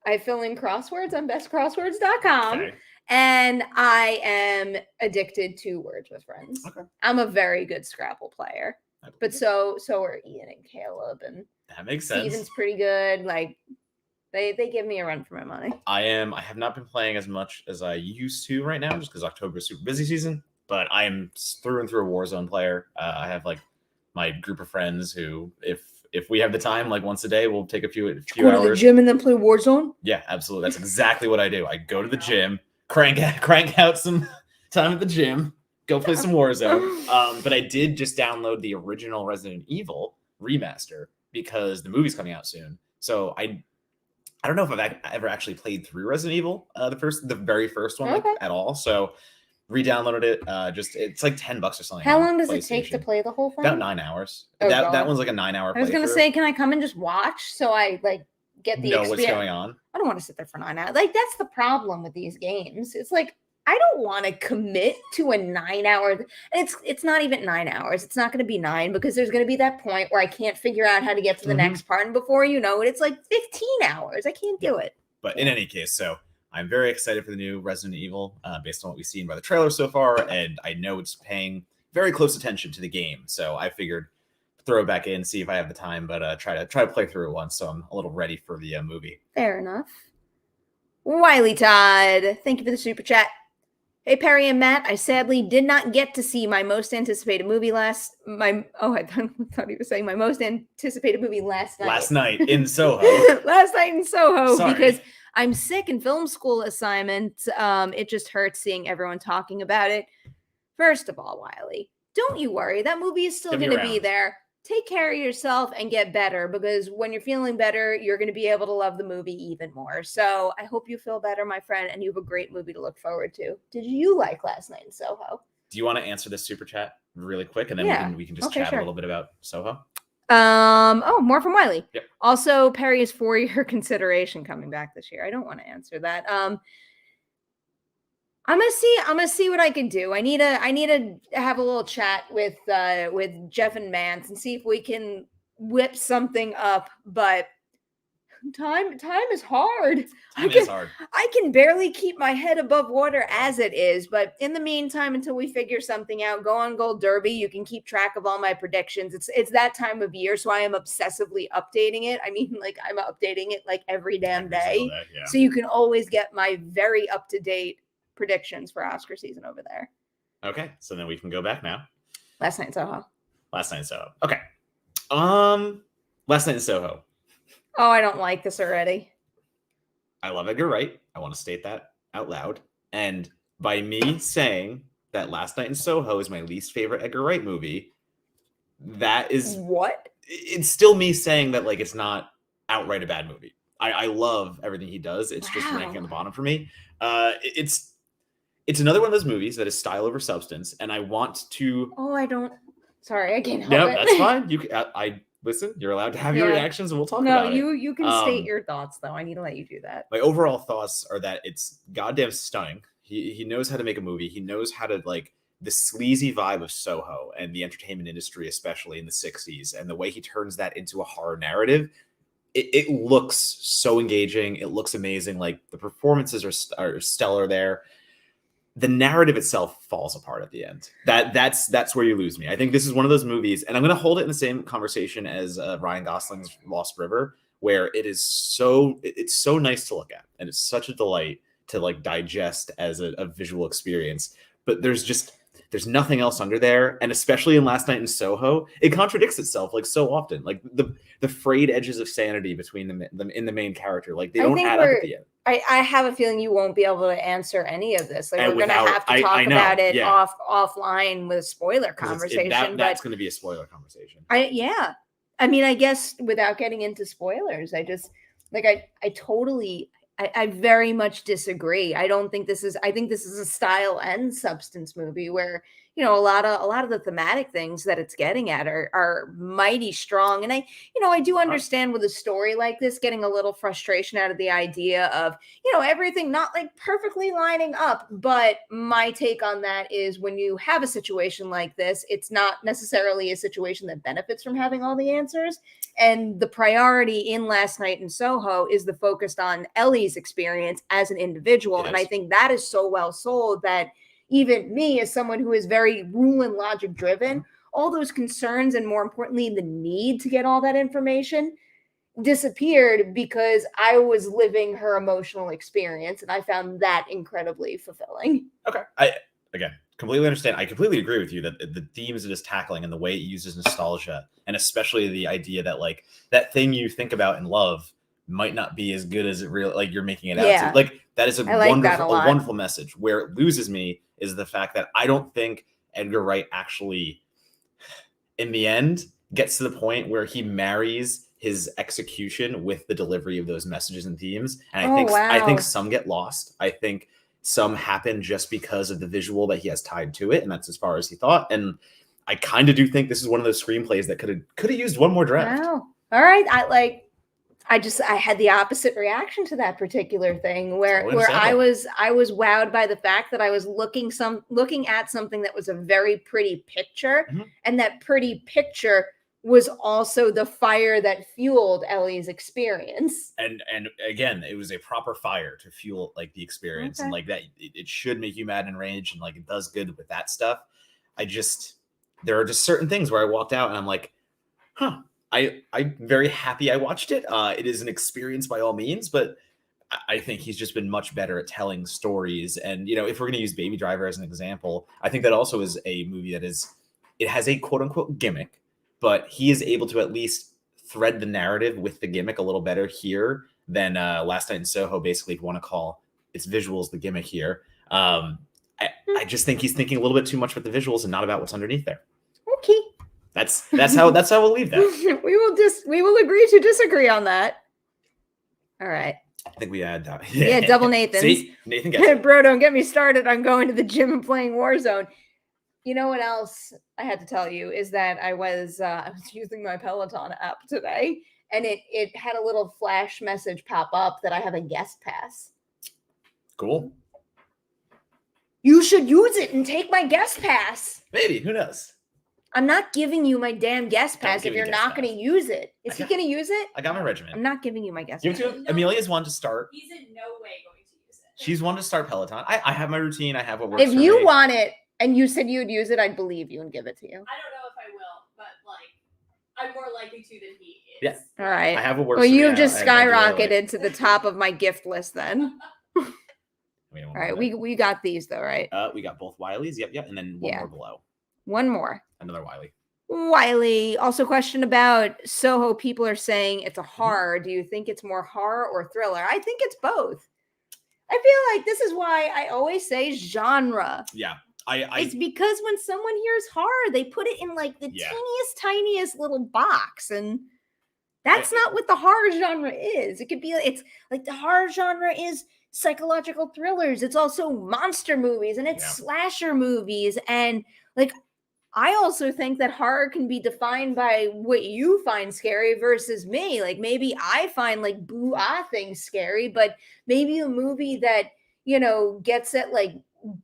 I fill in crosswords on bestcrosswords.com. Okay. And I am addicted to Words with Friends. Okay. I'm a very good Scrabble player. But so are Ian and Caleb, and That makes sense. Steven's pretty good. Like they give me a run for my money. I have not been playing as much as I used to right now, just because October is super busy season. But I am through and through a Warzone player. I have like my group of friends who, if we have the time, like once a day, we'll take a few Go hours. to the gym and then play Warzone? Yeah, absolutely. That's exactly what I do. I go to the gym, crank out some time at the gym, go play some Warzone. But I did just download the original Resident Evil remaster because the movie's coming out soon. So I don't know if I've ever actually played through Resident Evil, the very first one, like, at all. So re-downloaded it. It's like $10 or something. How long does it take to play the whole thing? About 9 hours. Oh, that one's like a 9-hour. I was gonna say, can I come and just watch so I like get the know what's going on? I don't want to sit there for 9 hours. Like that's the problem with these games. It's like I don't want to commit to a 9-hour. And it's not even 9 hours. It's not going to be 9 because there's going to be that point where I can't figure out how to get to the next part, and before you know it, it's like 15 hours. I can't do it. But in any case, so I'm very excited for the new Resident Evil, based on what we've seen by the trailer so far, and I know it's paying very close attention to the game. So I figured throw it back in, see if I have the time, but try to play through it once, so I'm a little ready for the movie. Fair enough. Wiley Todd, thank you for the super chat. Hey Perri and Matt, I sadly did not get to see my most anticipated movie I thought he was saying my most anticipated movie last night. Last night in Soho. Last night in Soho. Sorry. Because I'm sick in film school assignment. It just hurts seeing everyone talking about it. First of all, Wiley, don't you worry. That movie is still going to be there. Take care of yourself and get better, because when you're feeling better, you're going to be able to love the movie even more. So I hope you feel better, my friend, and you have a great movie to look forward to. Did you like Last Night in Soho? Do you want to answer this super chat really quick, and then we can just chat a little bit about Soho? More from Wiley. Yep. Also, Perri is for your consideration coming back this year. I don't want to answer that. I'm gonna see what I can do. I need to have a little chat with Jeff and Mance and see if we can whip something up. But time is hard. I can barely keep my head above water as it is. But in the meantime, until we figure something out, go on Gold Derby. You can keep track of all my predictions. It's that time of year, so I am obsessively updating it. I mean, like I'm updating it like every damn day. Yeah. So you can always get my very up to date predictions for Oscar season over there. Okay, so then we can go back now. Last Night in Soho. Okay. Last Night in Soho. Oh, I don't like this already. I love Edgar Wright. I want to state that out loud. And by me saying that Last Night in Soho is my least favorite Edgar Wright movie, that is what? It's still me saying that like it's not outright a bad movie. I love everything he does. It's just ranking on the bottom for me. It's another one of those movies that is style over substance, and I want to. Oh, I don't. Sorry, I can't help no, it. That's fine. You, I listen. You're allowed to have your reactions, and we'll talk about it. No, you can state your thoughts though. I need to let you do that. My overall thoughts are that it's goddamn stunning. He knows how to make a movie. He knows how to like the sleazy vibe of Soho and the entertainment industry, especially in the '60s, and the way he turns that into a horror narrative. It looks so engaging. It looks amazing. Like the performances are stellar there. The narrative itself falls apart at the end. That's where you lose me. I think this is one of those movies, and I'm going to hold it in the same conversation as Ryan Gosling's Lost River, where it's so nice to look at, and it's such a delight to like digest as a visual experience. But there's nothing else under there, and especially in Last Night in Soho, it contradicts itself like so often. Like the frayed edges of sanity between them in the main character, like they don't add up at the end. I have a feeling you won't be able to answer any of this. Like we're going to have to talk about it offline with a spoiler conversation. That's going to be a spoiler conversation. I mean, I guess without getting into spoilers, I just like I very much disagree. I think this is a style and substance movie where you know, a lot of the thematic things that it's getting at are mighty strong. And I do understand with a story like this getting a little frustration out of the idea of, you know, everything not like perfectly lining up. But my take on that is when you have a situation like this, it's not necessarily a situation that benefits from having all the answers. And the priority in Last Night in Soho is the focused on Ellie's experience as an individual. And I think that is so well sold that even me, as someone who is very rule and logic driven, all those concerns and more importantly, the need to get all that information disappeared because I was living her emotional experience. And I found that incredibly fulfilling. Okay. Again, completely understand. I completely agree with you that the themes it is tackling and the way it uses nostalgia, and especially the idea that like that thing you think about and love might not be as good as it really like you're making it out to. Like that is a wonderful message. Where it loses me is the fact that I don't think Edgar Wright actually, in the end, gets to the point where he marries his execution with the delivery of those messages and themes. And I think some get lost. I think some happen just because of the visual that he has tied to it, and that's as far as he thought. And I kind of do think this is one of those screenplays that could have used one more draft. Wow. All right. I had the opposite reaction to that particular thing where I was wowed by the fact that I was looking at something that was a very pretty picture, and that pretty picture was also the fire that fueled Ellie's experience. And again, it was a proper fire to fuel like the experience, and like that it should make you mad and rage, and like it does good with that stuff. There are just certain things where I walked out and I'm like, I'm very happy I watched it. It is an experience by all means, but I think he's just been much better at telling stories. And, you know, if we're going to use Baby Driver as an example, I think that also is a movie that it has a quote unquote gimmick, but he is able to at least thread the narrative with the gimmick a little better here than Last Night in Soho, basically, if you want to call its visuals the gimmick here. I just think he's thinking a little bit too much about the visuals and not about what's underneath there. Okay. That's how we'll leave that. We will agree to disagree on that. All right. I think we had double Nathans. See, Nathan gets it. Bro, don't get me started on going to the gym and playing Warzone. You know what else I had to tell you is that I was using my Peloton app today, and it had a little flash message pop up that I have a guest pass. Cool. You should use it and take my guest pass. Maybe, who knows? I'm not giving you my damn guest pass if you're not going to use it. Is he going to use it? I got my regimen. I'm not giving you my guest pass. Amelia's one to start. He's in no way going to use it. She's one to start Peloton. I have my routine. I have what works for me. If you want it and you said you'd use it, I'd believe you and give it to you. I don't know if I will, but like I'm more likely to than he is. Yeah. All right. I have what works for me. Well, you've just skyrocketed to the top of my gift list then. All right. We got these though, right? We got both Wileys. Yep. And then one more below. One more. Another Wiley. Wiley. Also, question about Soho. People are saying it's a horror. Do you think it's more horror or thriller? I think it's both. I feel like this is why I always say genre. Yeah. It's because when someone hears horror, they put it in like the tiniest little box. And that's not what the horror genre is. It could be, it's like the horror genre is psychological thrillers. It's also monster movies and it's slasher movies. And like, I also think that horror can be defined by what you find scary versus me. Like maybe I find like boo-ah things scary, but maybe a movie that, you know, gets at like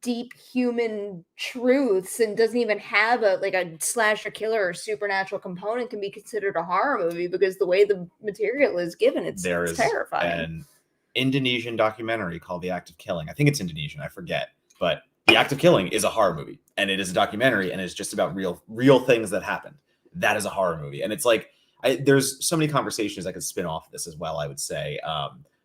deep human truths and doesn't even have a slasher killer or supernatural component can be considered a horror movie because the way the material is given, it's terrifying. An Indonesian documentary called The Act of Killing. I think it's Indonesian. I forget, but The Act of Killing is a horror movie, and it is a documentary, and it's just about real things that happened. That is a horror movie, and it's like there's so many conversations I could spin off this as well. I would say,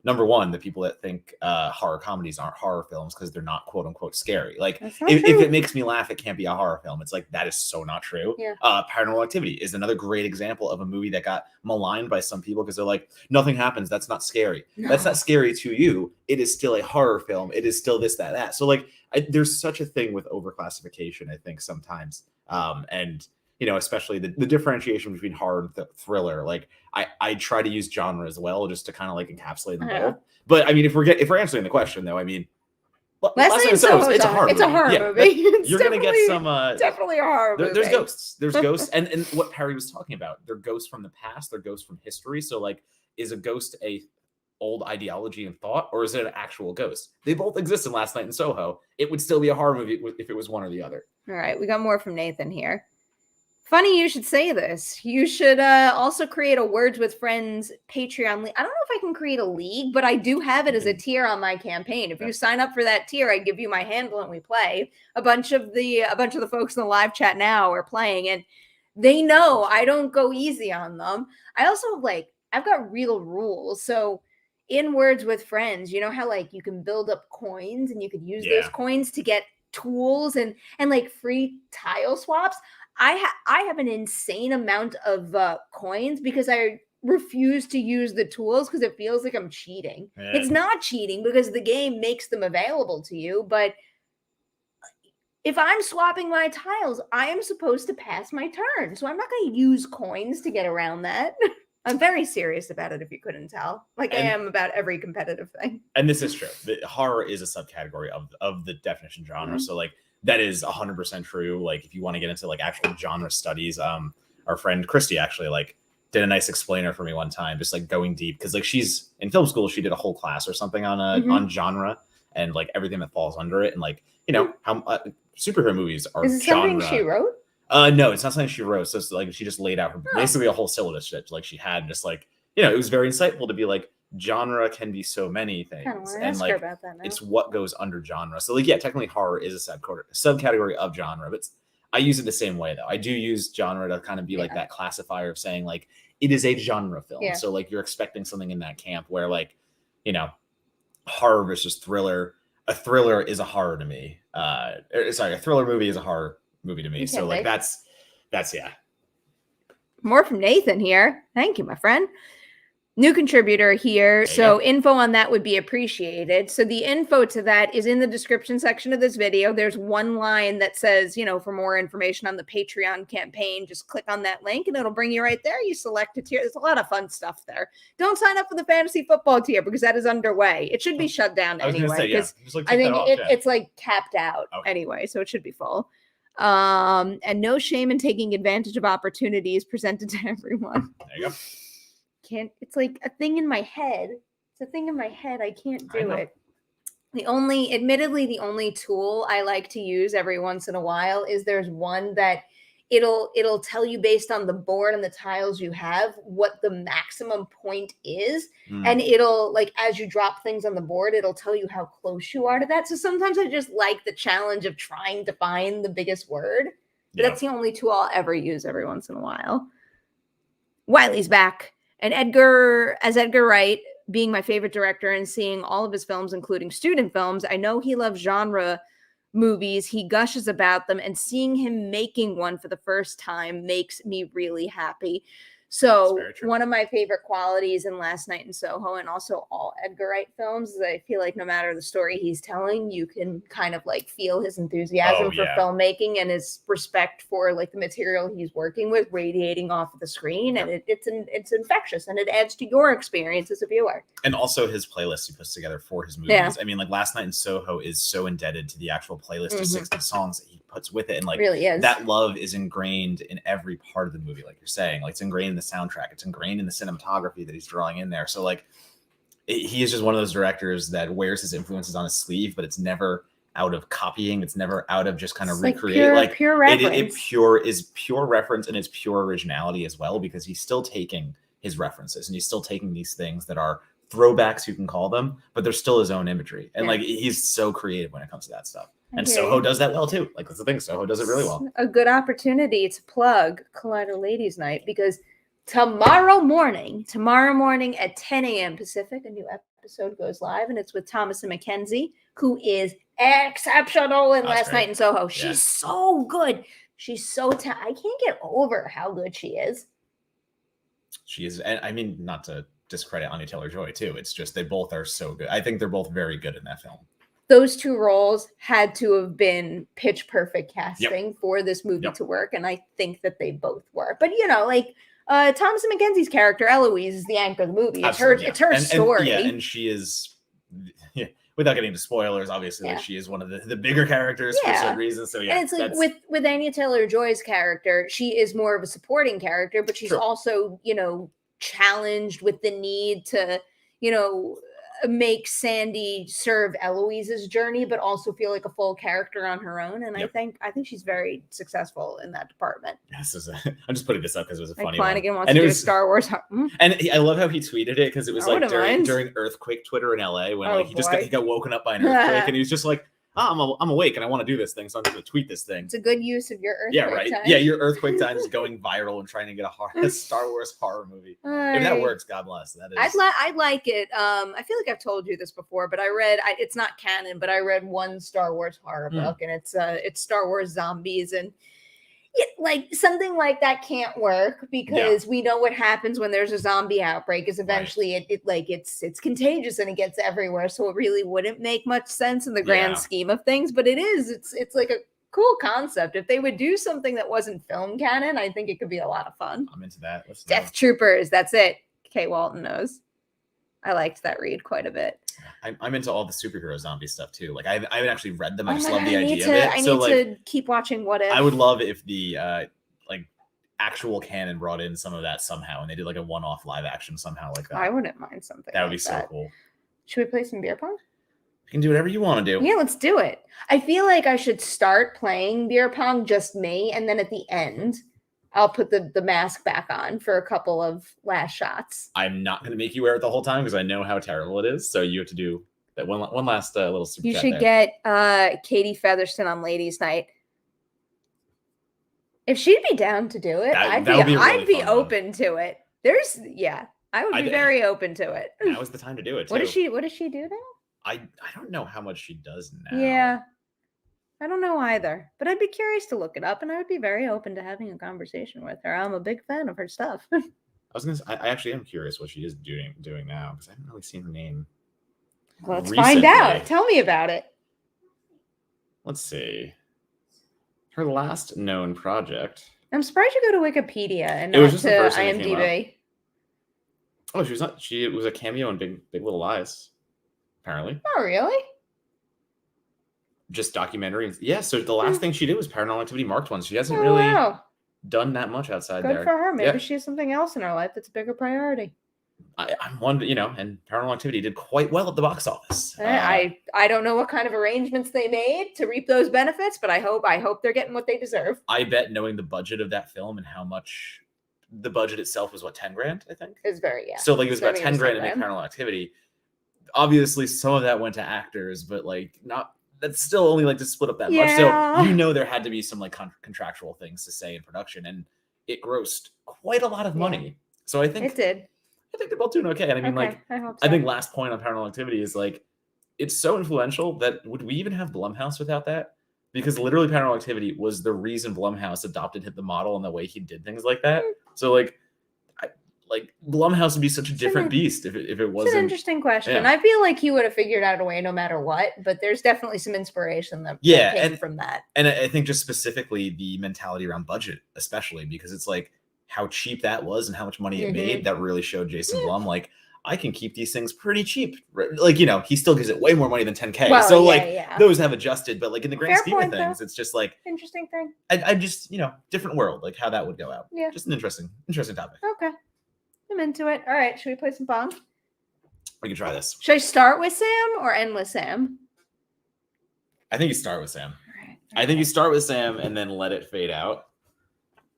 number one, the people that think horror comedies aren't horror films because they're not quote unquote scary. Like if it makes me laugh, it can't be a horror film. It's like that is so not true. Yeah. Paranormal Activity is another great example of a movie that got maligned by some people because they're like, nothing happens. That's not scary. No. That's not scary to you. It is still a horror film. It is still this, that. So like, there's such a thing with overclassification, I think sometimes. And you know, especially the differentiation between horror and thriller. Like I try to use genre as well, just to kind of like encapsulate them both. But I mean, if we're answering the question though, I mean, Last Night in Soho, it's a horror it's a movie. horror Yeah, movie. It's you're gonna get some. Definitely a horror movie. There's ghosts. There's ghosts, and what Perri was talking about. They're ghosts from the past. They're ghosts from history. So like, is a ghost a old ideology and thought, or is it an actual ghost? They both exist in Last Night in Soho. It would still be a horror movie if it was one or the other. All right, we got more from Nathan here. Funny you should say this. You should also create a Words with Friends Patreon league. I don't know if I can create a league, but I do have it as a tier on my campaign. If you sign up for that tier, I give you my handle and we play. A bunch of the folks in the live chat now are playing, and they know I don't go easy on them. I also I've got real rules. So in Words with Friends, you know how like you can build up coins and you could use those coins to get tools and like free tile swaps. I have an insane amount of coins because I refuse to use the tools because it feels like I'm cheating. Yeah. It's not cheating because the game makes them available to you, but if I'm swapping my tiles, I am supposed to pass my turn. So I'm not going to use coins to get around that. I'm very serious about it, if you couldn't tell. I am about every competitive thing. And this is true. The horror is a subcategory of the definition genre. Mm-hmm. So like, that is 100% true. Like, if you want to get into like actual genre studies, our friend Christy actually like did a nice explainer for me one time, just like going deep, because like she's in film school, she did a whole class or something on on genre and like everything that falls under it, and like how superhero movies are. Is it something she wrote? No, it's not something she wrote. So it's like she just laid out basically a whole syllabus that like she had, just like it was very insightful to be like, genre can be so many things, and like it's what goes under genre. So like technically horror is a subcategory of genre, but I use it the same way though. I do use genre to kind of be like that classifier of saying like it is a genre film. So like you're expecting something in that camp where like horror versus thriller. A thriller is a horror to me. A thriller movie is a horror movie to me. So like that's More from Nathan here. Thank you, my friend. New contributor here. So info on that would be appreciated. So the info to that is in the description section of this video. There's one line that says, for more information on the Patreon campaign, just click on that link and it'll bring you right there. You select a tier. There's a lot of fun stuff there. Don't sign up for the fantasy football tier because that is underway. It should be shut down anyway. Because I think it's like capped out anyway. So it should be full. And no shame in taking advantage of opportunities presented to everyone. There you go. It's like a thing in my head. It's a thing in my head. I can't do it. Admittedly, the only tool I like to use every once in a while is there's one that it'll tell you based on the board and the tiles you have what the maximum point is. And it'll like, as you drop things on the board, it'll tell you how close you are to that. So sometimes I just like the challenge of trying to find the biggest word. But that's the only tool I'll ever use every once in a while. Wiley's back. And Edgar Wright, being my favorite director and seeing all of his films, including student films, I know he loves genre movies. He gushes about them, and seeing him making one for the first time makes me really happy. So one of my favorite qualities in Last Night in Soho, and also all Edgar Wright films, is I feel like no matter the story he's telling, you can kind of like feel his enthusiasm for filmmaking and his respect for like the material he's working with radiating off of the screen. And it's infectious, and it adds to your experience as a viewer. And also his playlist he puts together for his movies. I mean, like Last Night in Soho is so indebted to the actual playlist of 60 songs that he puts with it. And like really that love is ingrained in every part of the movie, like you're saying. Like it's ingrained in the soundtrack, it's ingrained in the cinematography that he's drawing in there. So like he is just one of those directors that wears his influences on his sleeve, but it's never out of copying, it's never out of just kind of recreate. Like pure reference. It is pure reference, and it's pure originality as well, because he's still taking his references and he's still taking these things that are throwbacks, you can call them, but they're still his own imagery. And like he's so creative when it comes to that stuff. And Soho does that well too. Like that's the thing, Soho does it really well. A good opportunity to plug Collider Ladies Night, because tomorrow morning at 10 a.m. Pacific, a new episode goes live, and it's with Thomas and Mackenzie, who is exceptional in Last Night in Soho. She's so good. She's so I can't get over how good she is. She is, and I mean, not to discredit Anya Taylor-Joy too. It's just they both are so good. I think they're both very good in that film. Those two roles had to have been pitch perfect casting for this movie to work, and I think that they both were. But like Thomas and Mackenzie's character Eloise is the anchor of the movie. It's her story. And she is without getting into spoilers, obviously, like, she is one of the bigger characters for certain reasons. So yeah, and it's like with Anya Taylor-Joy's character, she is more of a supporting character, but she's also, you know, challenged with the need to, you know, make Sandy serve Eloise's journey, but also feel like a full character on her own. And I think she's very successful in that department. I'm just putting this up because it was a funny Flanagan one. wants to do a Star Wars. And I love how he tweeted it because it was like during earthquake Twitter in LA when like he got woken up by an earthquake and he was just like, I'm awake and I want to do this thing, so I'm going to tweet this thing. It's a good use of your earthquake. Yeah, right. Time. Yeah, your earthquake time is going viral and trying to get a Star Wars horror movie. If that works, God bless. That is. I like it. I feel like I've told you this before, but it's not canon, but I read one Star Wars horror book, and it's Star Wars zombies, and like something like that can't work because we know what happens when there's a zombie outbreak is eventually it's contagious and it gets everywhere. So it really wouldn't make much sense in the grand scheme of things, but it's like a cool concept. If they would do something that wasn't film canon, I think it could be a lot of fun. I'm into that. Death Troopers. That's it. Kay Walton knows. I liked that read quite a bit. I'm into all the superhero zombie stuff too. Like I haven't actually read them. I just love the idea of it. I need to keep watching What If. I would love if the like actual canon brought in some of that somehow, and they did like a one-off live action somehow like that. I wouldn't mind something. That would be so cool. Should we play some beer pong? You can do whatever you want to do. Yeah, let's do it. I feel like I should start playing beer pong, just me, and then at the end, I'll put the mask back on for a couple of last shots. I'm not going to make you wear it the whole time because I know how terrible it is. So you have to do that one last little super You chat should there. get Katie Featherston on Ladies' Night. If she'd be down to do it, I'd be open to it. I would be very open to it. Now is the time to do it too. What does she do now? I don't know how much she does now. Yeah. I don't know either, but I'd be curious to look it up, and I would be very open to having a conversation with her. I'm a big fan of her stuff. I was gonna say, I actually am curious what she is doing now because I haven't really seen her name. Let's find out. Tell me about it. Let's see. Her last known project. I'm surprised you go to Wikipedia and not to IMDb. Oh, she was not. She was a cameo in Big Little Lies, apparently. Oh, really? Just documentary. Yeah, so the last thing she did was Paranormal Activity Marked One. She hasn't really done that much outside there. Good for her. Maybe she has something else in her life that's a bigger priority. I'm wondering, and Paranormal Activity did quite well at the box office. I don't know what kind of arrangements they made to reap those benefits, but I hope they're getting what they deserve. I bet knowing the budget of that film and how much the budget itself was, what, $10,000, I think? It's very, So like it was about $10,000 to make Paranormal Activity. Obviously, some of that went to actors, but like not. That's still only like to split up that much. So there had to be some like contractual things to say in production, and it grossed quite a lot of money. So I think it did. I think they're both doing okay. And I mean, I think last point on Paranormal Activity is like it's so influential that would we even have Blumhouse without that? Because literally Paranormal Activity was the reason Blumhouse adopted the model and the way he did things like that. So like Blumhouse would be such a different beast if it wasn't. It's an interesting question. I feel like he would have figured out a way no matter what, but there's definitely some inspiration that came from that. And I think just specifically the mentality around budget, especially because it's like how cheap that was and how much money it made, that really showed Jason Blum, like, I can keep these things pretty cheap. Like, he still gives it way more money than $10,000. Well, those have adjusted, but like in the grand scheme of things, it's just like interesting thing. I just, different world, like how that would go out. Yeah. Just an interesting topic. Okay. I'm into it. All right. Should we play some pong? We can try this. Should I start with Sam or end with Sam? I think you start with Sam. All right. I think you start with Sam and then let it fade out.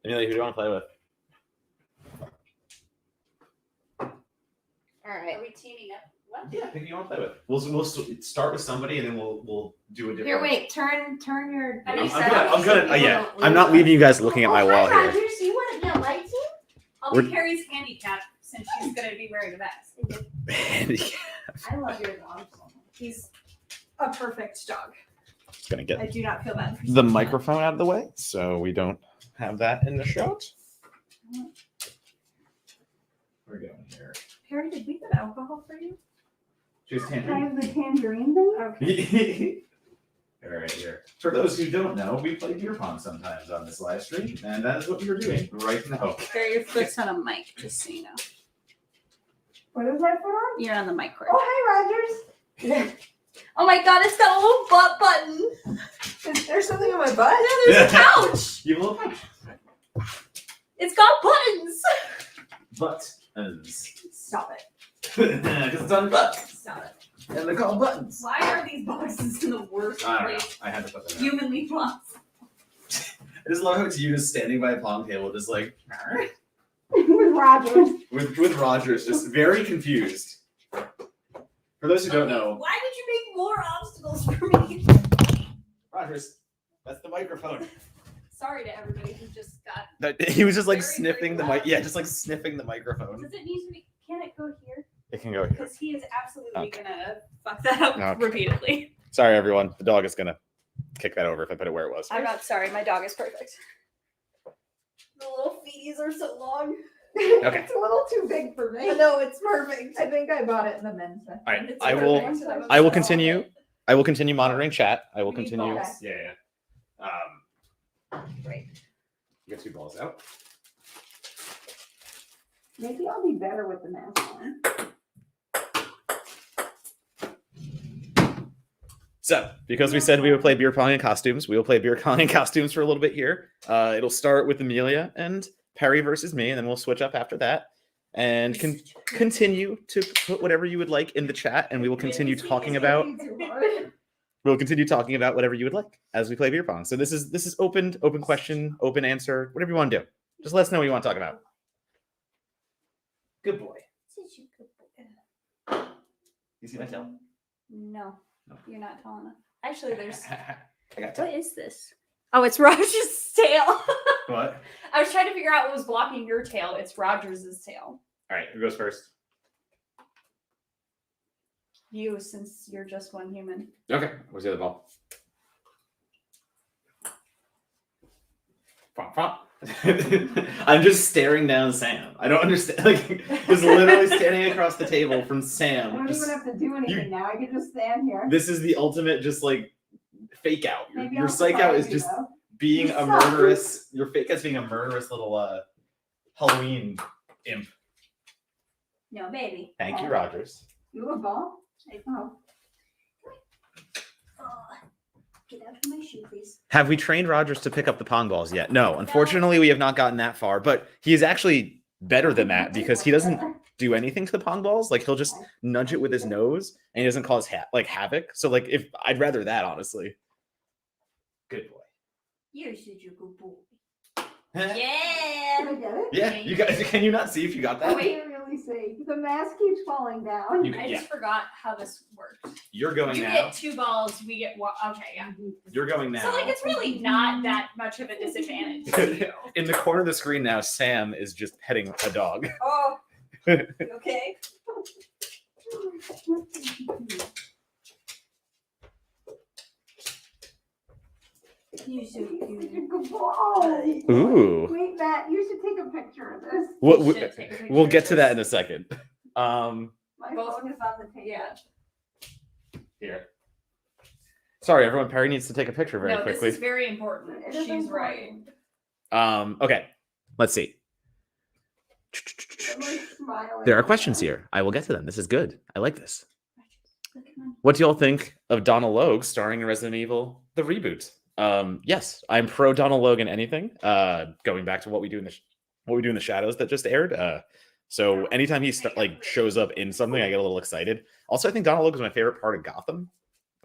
Amelia, who do you want to play with? All right. Are we teaming up? What? Yeah, I think you want to play with. We'll start with somebody and then we'll do a different. Here, wait. Turn your. I'm gonna. I'm not leaving you guys looking at my wall here. Rogers, you want to be a light team? I'll be Perri's handicap since she's going to be wearing a vest. Handicap. I love your dog. He's a perfect dog. Gonna get. I do not feel bad. The microphone out of the way so we don't have that in the shot. We're going here. Perri, did we get alcohol for you? Just tangerine. I have the tangerine thing? Okay. All right, here. For those who don't know, we play beer pong sometimes on this live stream, and that is what we are doing right now. Perri, your foot's on a mic, just so you know. What is my foot on? You're on the mic cord. Oh, hi, Rogers. Oh my god, it's got a little butt button. Is there something on my butt? Yeah, there's a couch. You will like It's got buttons. buttons. Stop it. Because it's on buttons. Stop it. And they're called buttons. Why are these boxes in the worst I don't know. place I had to put them in. humanly possible? I just love how it's you just standing by a pong table, just like With Rogers. with Rogers, just very confused. For those who don't know, Why would you make more obstacles for me? Rogers, that's the microphone. Sorry to everybody who just got. He was just like Very, sniffing the very mic. Yeah, just like sniffing the microphone. Does it need to be? Can it go here? It can go here. Because he is absolutely Okay. gonna fuck that up Okay. repeatedly. Sorry, everyone. The dog is gonna kick that over if I put it where it was. I'm not sorry. My dog is perfect. The little feeties are so long. Okay. It's a little too big for me. No, it's perfect. I think I bought it in the men's section. All right, It's I will. perfect. I will continue. I will continue monitoring chat. I will We need continue. balls. Yeah. Great. Get 2 balls out. Maybe I'll be better with the mask on. So, because we said we would play beer pong in costumes, we will play beer pong in costumes for a little bit here. It'll start with Amelia and Perri versus me, and then we'll switch up after that. And continue to put whatever you would like in the chat, and we will continue talking about. We'll continue talking about whatever you would like as we play beer pong. So this is open question, open answer, whatever you want to do. Just let us know what you want to talk about. Good boy. You see my tail? No, No. you're not tall enough. Actually, there's. I got What is this? Oh, it's Roger's tail. What? I was trying to figure out what was blocking your tail. It's Roger's tail. All right, who goes first? You, since you're just one human. Okay, where's the other ball? I'm just staring down Sam. I don't understand. Like, he's literally standing across the table from I Sam. don't Just- even have to do anything now. I can just stand here. this is the ultimate, just like fake out. Maybe Your I'll psych out is surprise you, just though. being a murderous. Your fake out's being a murderous little Halloween imp. No, baby. Thank you, Rogers. You have a ball? Oh. Get out of my shoe, please. Have we trained Rogers to pick up the pong balls yet? No, unfortunately, we have not gotten that far. But he is actually better than that because he doesn't do anything to the pong balls. Like he'll just nudge it with his nose, and he doesn't cause havoc. So like, if I'd rather that, honestly. Good boy. You're such a good boy. Can I Yeah. get it? Yeah, you guys. Can you not see if you got that? I can't really see. The mask keeps falling down. You, I yeah, just forgot how this works. you're going You now. get 2 balls, we get 1. Okay, yeah. You're going now. So like it's really not that much of a disadvantage. to you. In the corner of the screen now, Sam is just petting a dog. Oh. You okay? You're so cute. Good boy. Ooh. Wait, Matt, you should take a picture of this. We'll, You should take a picture we'll of get to that in this. a second. My Both- phone is on the table. Yeah. Here. Sorry, everyone. Perri needs to take a picture very No, quickly. this is very important. It is She's right. important. Okay. Let's see. I'm, like, smiling. There are questions here. I will get to them. This is good. I like this. Look at mine. What do y'all think of Donald Logue starring in Resident Evil, the reboot? Yes, I'm pro Donald Logue in anything. Going back to what we do in the shadows that just aired. So anytime he shows up in something, I get a little excited. Also, I think Donald Logue is my favorite part of Gotham,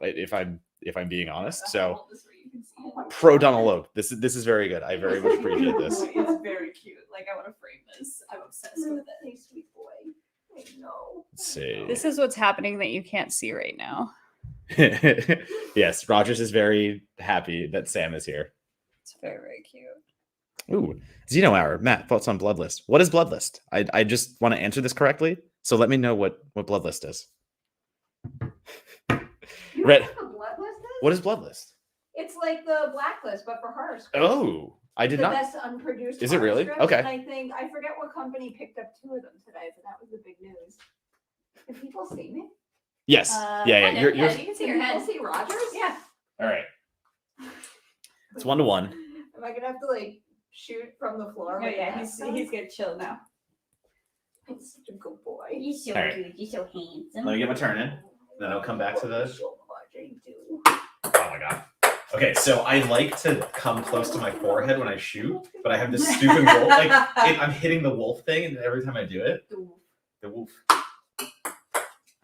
if I'm being honest. So This way you can see Oh it. my pro God. Donald Logue. This is very good. I very much appreciate this. It's very cute. Like I want to frame this. I'm obsessed with it. Hey, sweet boy. I know. Let's see. This is what's happening that you can't see right now. Yes, Rogers is very happy that Sam is here. It's very, very cute. Ooh, Xeno Hour. Matt, thoughts on Bloodlist? What is Bloodlist? I just want to answer this correctly, so let me know what Bloodlist is. You Red- know what the Bloodlist is? What is Bloodlist? It's like the Blacklist, but for horror scripts. Oh, I did the not. best unproduced. Is it horror really? scripts, Okay. And I forget what company picked up 2 of them today, but that was the big news. Can people see me? Yes. Yeah. Kinda, You're. you can see your Can head. people see Rogers? Yeah. All right. It's 1-1. Am I gonna have to like shoot from the floor? Oh with yeah, the he's mask on? gonna chill now. He's such a good boy. He's so All right. cute. He's so handsome. Let me get my turn in. Then I'll come back to the. should I do? Oh my god. Okay, so I like to come close to my forehead when I shoot, but I have this stupid wolf. Like I'm hitting the wolf thing, and every time I do it, the wolf. All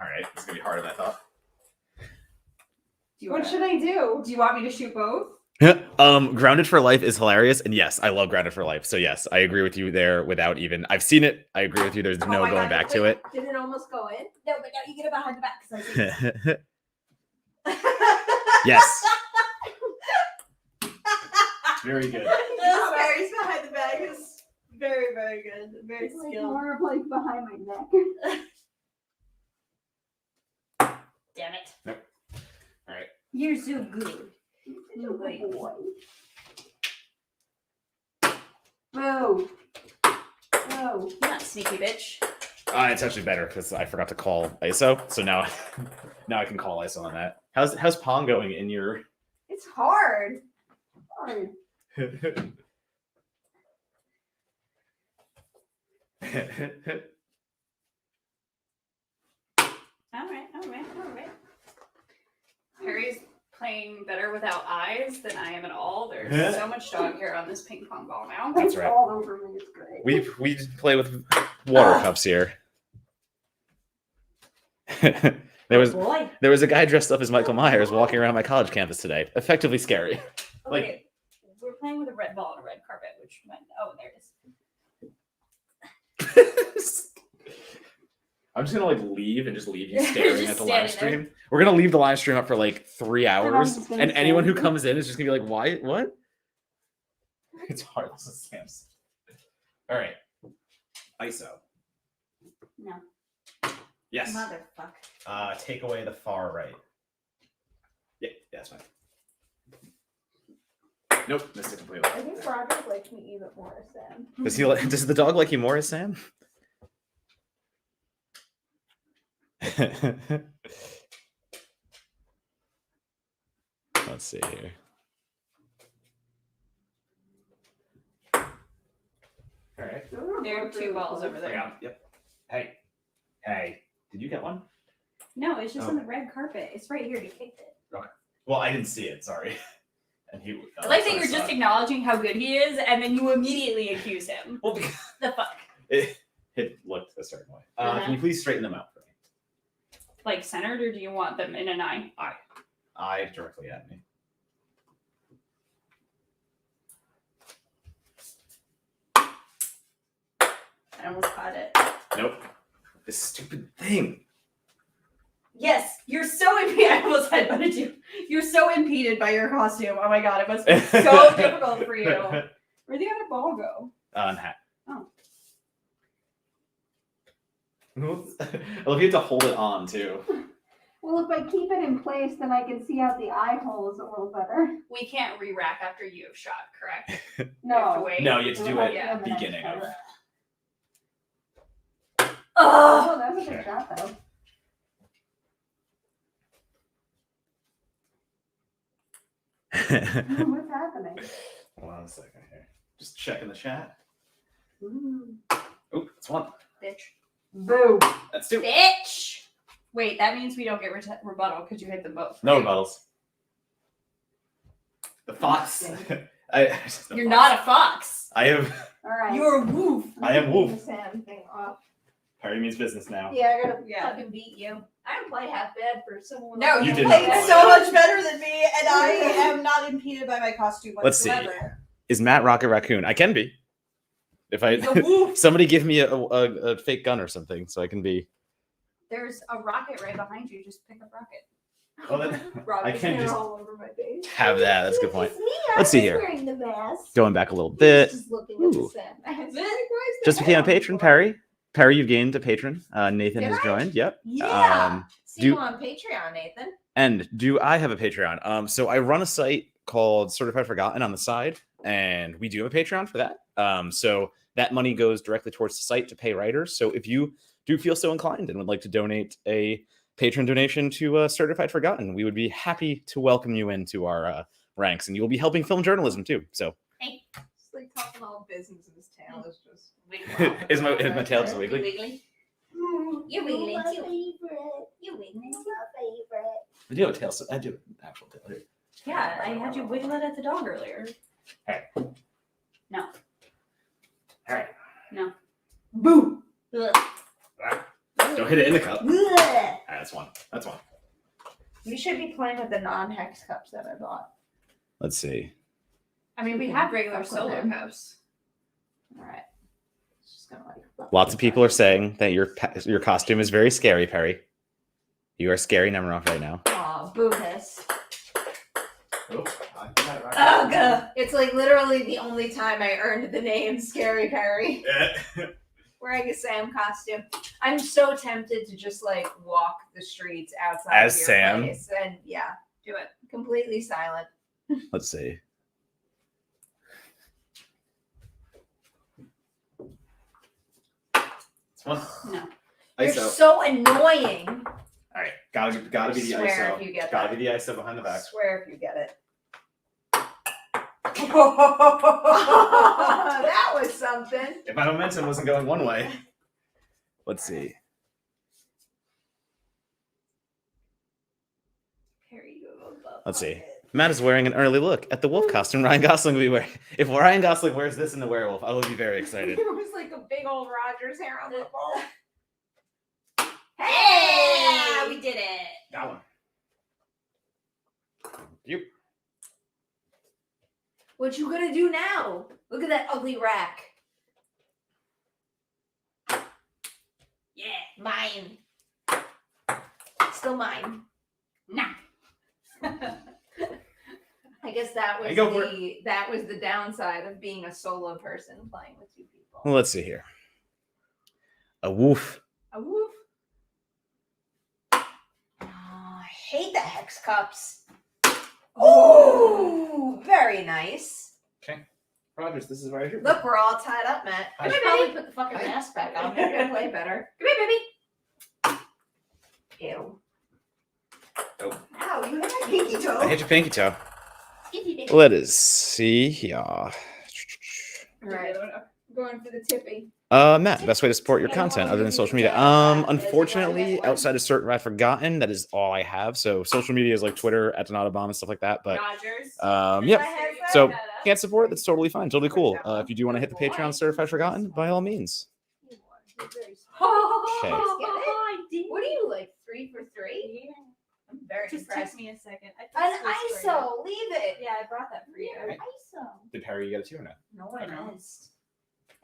right, this is gonna be harder than I thought. What should I do? Do you want me to shoot both? Grounded for Life is hilarious, and yes, I love Grounded for Life. So yes, I agree with you there. Without even, I've seen it. I agree with you. There's no going back to it. Did it almost go in? No, but now you get it behind the back because Yes. Very good. Barry's behind the back is very, very good. Very skilled. More of like behind my neck. Damn it. Nope. All right. You're so good. You're a good boy. Whoa. Whoa. You're not sneaky bitch. It's actually better because I forgot to call ISO, so now I can call ISO on that. How's Pong going in your? It's hard. Hard. All right. Perri's playing better without eyes than I am at all. There's so much dog hair on this ping pong ball now. That's right. All over me. It's great. We play with water cups here. There was a guy dressed up as Michael Myers walking around my college campus today. Effectively scary. Okay, we're playing with a red ball on a red carpet, which went. Oh, there it is. I'm just gonna leave and just leave you Just staring at the live standing stream. We're gonna leave the live stream up for 3 hours, just gonna and anyone who stand. comes in is just gonna be like, "Why? What?" It's heartless as Sam's. All right, ISO. No. Yes. Motherfucker. Take away the far right. Yeah, that's fine. Nope, missed it completely. I think Roger likes me even more as Sam. Does the dog like you more as Sam? Let's see here. All right. There are 2 balls over there. Yeah. Yep. Hey. Did you get one? No, it's just on the red carpet. It's right here. You kicked it. Okay. Well, I didn't see it. Sorry. And he. I like that you're just acknowledging how good he is, and then you immediately accuse him. Well, because The fuck? it looked a certain way. Can you please straighten them out for me? Like centered, or do you want them in an eye? Eye directly at me. I almost caught it. Nope. This stupid thing. Yes, you're so impeded. I almost headbutted you. You're so impeded by your costume. Oh my god, it must be so difficult for you. Where'd the other ball go? Hat. Oh. I love you have to hold it on too. Well, if I keep it in place, then I can see out the eye holes a little better. We can't re-rack after you have shot, correct? No. You have to wait. No, you have to do it Yeah. beginning of. Oh, that was a good shot, though. What's happening? Hold on a second here. Just checking the chat. Ooh. Oh, that's one. Bitch. Boo. That's 2. Bitch! Wait, that means we don't get rebuttal because you hit them both. No right? rebuttals. The fox. You're not a fox. I have. All right. You're a woof. I am The Wolf. Sam thing off. Perri means business now. Yeah, I gotta Yeah. fucking beat you. I don't play half bad for someone. No, You you didn't played play. so much better than me, and I am not impeded by my costume Let's see. whatsoever. Is Matt Rocket Raccoon? I can be. If I He's a woof. somebody give me a fake gun or something, so I can be. There's a rocket right behind you. Just pick up rocket. Well, then, I Rocket's can hair just all over my face. have that. That's a good point. It's me. Let's see I'm here. wearing the mask. Going back a little bit. Just looking at the Ooh. Sam. I had Is it? Just became a patron, Perri. Perri, you've gained a patron. Nathan Did has I? joined. Yep. Yeah. See do- you on Patreon, Nathan. And do I have a Patreon? So I run a site called Certified Forgotten on the side, and we do have a Patreon for that. So that money goes directly towards the site to pay writers. So if you do feel so inclined and would like to donate a patron donation to Certified Forgotten, we would be happy to welcome you into our ranks, and you'll be helping film journalism too. So Just like talking all business, and his tail is just. is my tail just wiggly? Wiggly. You're wiggling my too. favorite. You're wiggling My favorite. I do have a tail. I do have an actual tail here. Yeah, I had you wiggle it at the dog earlier. Hey. No. All right. No. Boo. Ugh. Don't hit it in the cup. All right, that's one. That's one. We should be playing with the non-hex cups that I bought. Let's see. I mean, we have regular Fuck with solo them. cups. All right. Just gonna like. Lots of people are saying that your costume is very scary, Perri. You are scary Nemeroff right now. Aw, boo hiss. Oh, Ugh. It's like literally the only time I earned the name Scary Perri. Wearing a Sam costume. I'm so tempted to just like walk the streets outside As of your Sam? place and yeah, Do it. completely silent. Let's see. One. No. You're ISO. so annoying. All right, gotta be the Swear ISO. if you get Gotta that. be the ISO behind the I back. swear if you get it. That was something. If my momentum wasn't going one way. Let's see. Perri, you have a buff Let's on see. it. Matt is wearing an early look at the wolf costume Ryan Gosling will be wearing. If Ryan Gosling wears this in the werewolf, I will be very excited. There was like a big old Rogers hair on the ball. Hey, we did it. That one. Yep. What you gonna do now? Look at that ugly rack. Yeah. Mine. Still mine. Nah. I guess that was Hey, go for the downside of being a solo person playing with two people. Well, let's see here. A woof. A woof. Oh, I hate the hex cups. Oh, very nice. Rogers, this is right here. Look, we're all tied up, Matt. I Hi. should probably put the fucking mask back on. Maybe I'll play better. Come here, baby. Ew. Oh. Ow, you hit my pinky toe. I hit your pinky toe. Itty bitty. Let us see here. All right. Going for the tippy. Matt, best way to support your content other than social media. Unfortunately, outside of certain I've forgotten, that is all I have. So social media is like Twitter, @Donata and stuff like that. But Rogers. yeah. So can't support, that's totally fine, totally cool. If you do want to hit the Patreon serve, I've forgotten, by all means. Oh, Okay. I did. what are you like 3 for 3? I'm very Just impressed. took me a second. An ISO, leave it. Yeah, I brought that for you. Alright. ISO. Did Perri get a 2 or no? No, I No. missed.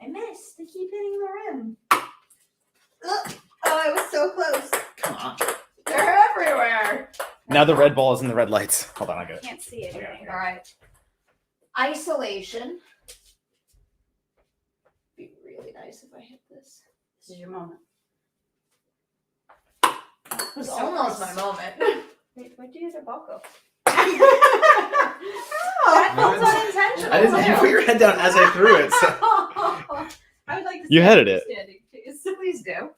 I missed. They keep hitting the rim. Ugh. Oh, I was so close. Come on. They're everywhere. Now the red ball is in the red lights. Hold on, I got it. Can't see anything. All right. Isolation. Be really nice if I hit this. This is your moment. It was almost my moment. Wait, where'd you get your ball go? That No, felt it's- unintentional. I didn't. You put your head down as I threw it. So. I would like to You see headed you it. standing, please. Please do.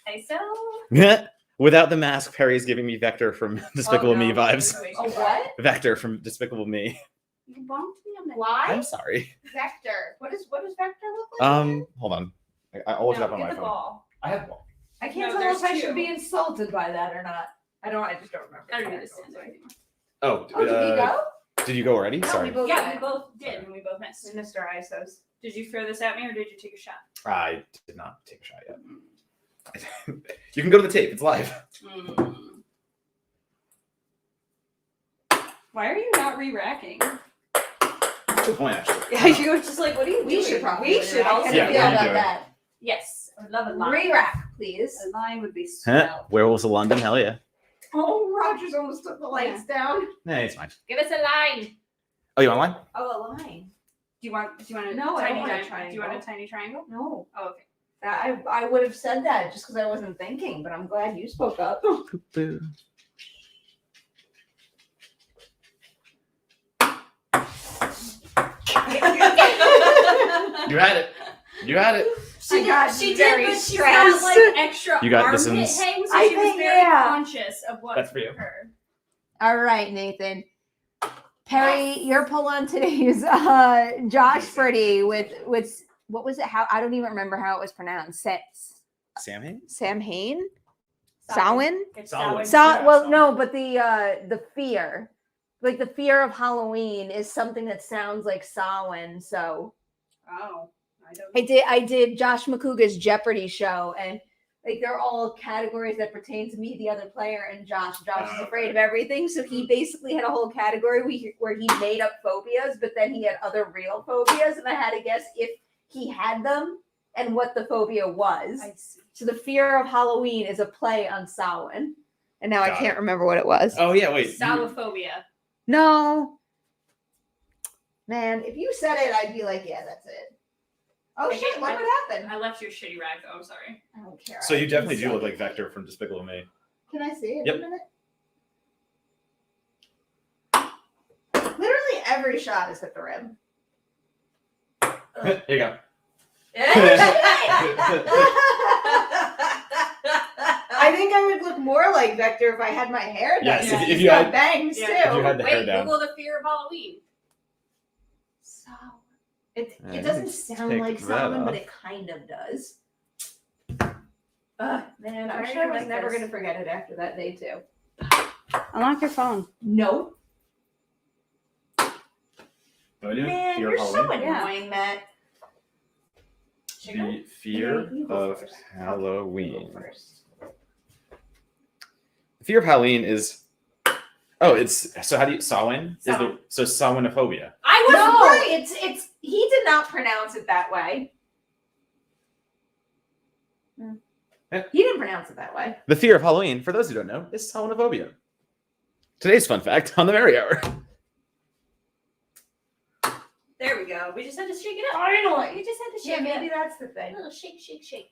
ISO. Without the mask, Perri is giving me Vector from Despicable Me vibes. Oh, what? Vector from Despicable Me. You bonked me on the Why? I'm sorry. Vector. What does Vector look like? Hold on. I'll look it up on get my the phone. ball. I have one. I can't No, tell if there's I two. should be insulted by that or not. I just don't remember. I don't understand anything. Oh, Oh, did we go? Did you go already? No, Sorry. we both Yeah, we did. both did, and we both missed. We missed our ISOs. Did you throw this at me, or did you take a shot? I did not take a shot yet. You can go to the tape. It's live. Why are you not re-racking? Good point, actually. Yeah, you were just like, what are you We doing? should probably. We should I also had Yeah, a we feel can about do it. that. Yes, I would love a line. Re-rack, please. A line would be Huh? swell. Werewolves of London. Hell yeah. Oh, Rogers almost took the lights down. Nah, it's fine. Give us a line. Oh, you want line? Oh, a line. Do you want a No, I tiny don't want a triangle? Do you want a tiny triangle? No. Oh, okay. I would have said that just because I wasn't thinking, but I'm glad you spoke up. You had it. You had it. She I got did, she very did, but she's stressed. got like extra You got armpit this one's- hang, so I she was think, very yeah. conscious of what That's for you. hit her. All right, Nathan. Perri, your pull on today is Josh Pretty with what was it? How I don't even remember how it was pronounced. Sam Hain? Sam Hain? Samhain? It's Samhain. Samhain. Well, no, but the fear, like the fear of Halloween, is something that sounds like Samhain. So Oh, I don't. I did Josh McCouga's Jeopardy show, and like they're all categories that pertain to me, the other player, and Josh. Josh is afraid of everything, so he basically had a whole category where he made up phobias, but then he had other real phobias, and I had to guess if he had them and what the phobia was. I see. So the fear of Halloween is a play on Samhain, and now I Got can't it. remember what it was. Oh yeah, wait. Salaphobia. No, man, if you said it, I'd be like, yeah, that's it. Oh Okay, shit! What would happen? I left your shitty rag though. I'm sorry. I don't care. So you I definitely can do say look it. like Vector from Despicable Me. Can I see it Yep. in a minute? Literally every shot has hit the rim. Here you go. I think I would look more like Vector if I had my hair done. Yes, if He's you got had- bangs Yeah. too. If you had the hair Wait, down. Google the fear of Halloween. So it Alright, doesn't let's sound take like that Solomon, but off. it kind of does. Man, I'm Very sure I was like never this. going to forget it after that day too. Unlock your phone. No. Do I do Man, fear you're of so Halloween? annoying, Matt. The fear Okay, you go of first. Halloween. You go first. The fear of Halloween is. Oh, it's so. How do you Samhain? Is Samhain. so Samhainophobia. I was No, right. it's he did not pronounce it that way. Yeah. He didn't pronounce it that way. The fear of Halloween, for those who don't know, is Samhainophobia. Today's fun fact on the Merri Hour. There we go. We just had to shake it up. Finally. We just had to Yeah, shake maybe it that's the up. thing. A little shake, shake, shake.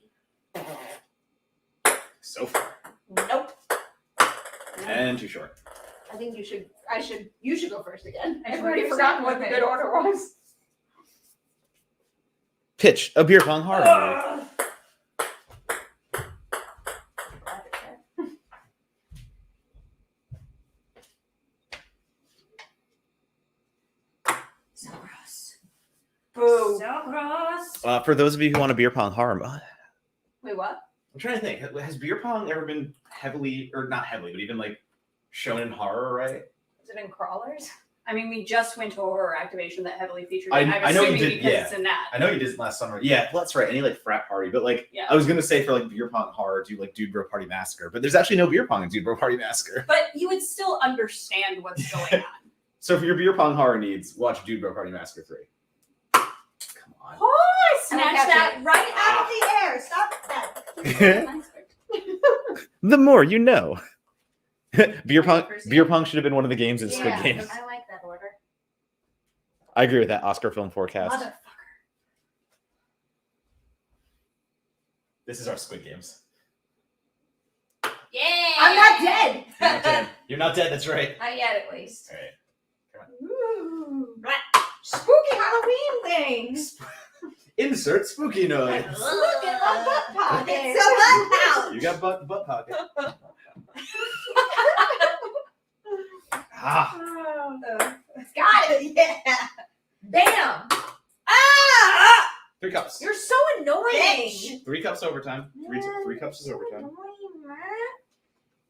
So far. Nope. And too short. I think you should go first again. I've I've already already forgotten what the okay. good order was. Pitch a beer pong horror movie. So gross. Boo. So gross. For those of you who want a beer pong horror movie, Wait, what? I'm trying to think. Has beer pong ever been heavily, or not heavily, but even like shown in horror? Right? Is it in Crawlers? I mean, we just went to a horror activation that heavily featured it. I I'm know you assuming did, because yeah. it's in that. I know you did last summer. Yeah, well, that's right. Any like frat party, but like Yeah. I was gonna say for like beer pong horror, do like Dude Bro Party Massacre, but there's actually no beer pong in Dude Bro Party Massacre. But you would still understand what's going on. So for your beer pong horror needs, watch Dude Bro Party Massacre 3. Come on. Oh, I I don't snatched catch that it. right out of the air. Stop that. The more you know. beer pong. First Beer game. pong should have been one of the games in Squid Games. I like that order. I agree with that Oscar film forecast. Motherfucker. This is our Squid Games. Yeah. I'm not dead. You're not dead. You're not dead. That's right. Not yet, at least. All right. Ooh. Spooky Halloween things. Insert spooky noise. Look at my butt pocket. It's a butt You got butt pocket. Ah. Got it. Yeah. Damn. 3 cups. You're so annoying. Bitch. 3 cups overtime. Three cups is So overtime. annoying, Matt.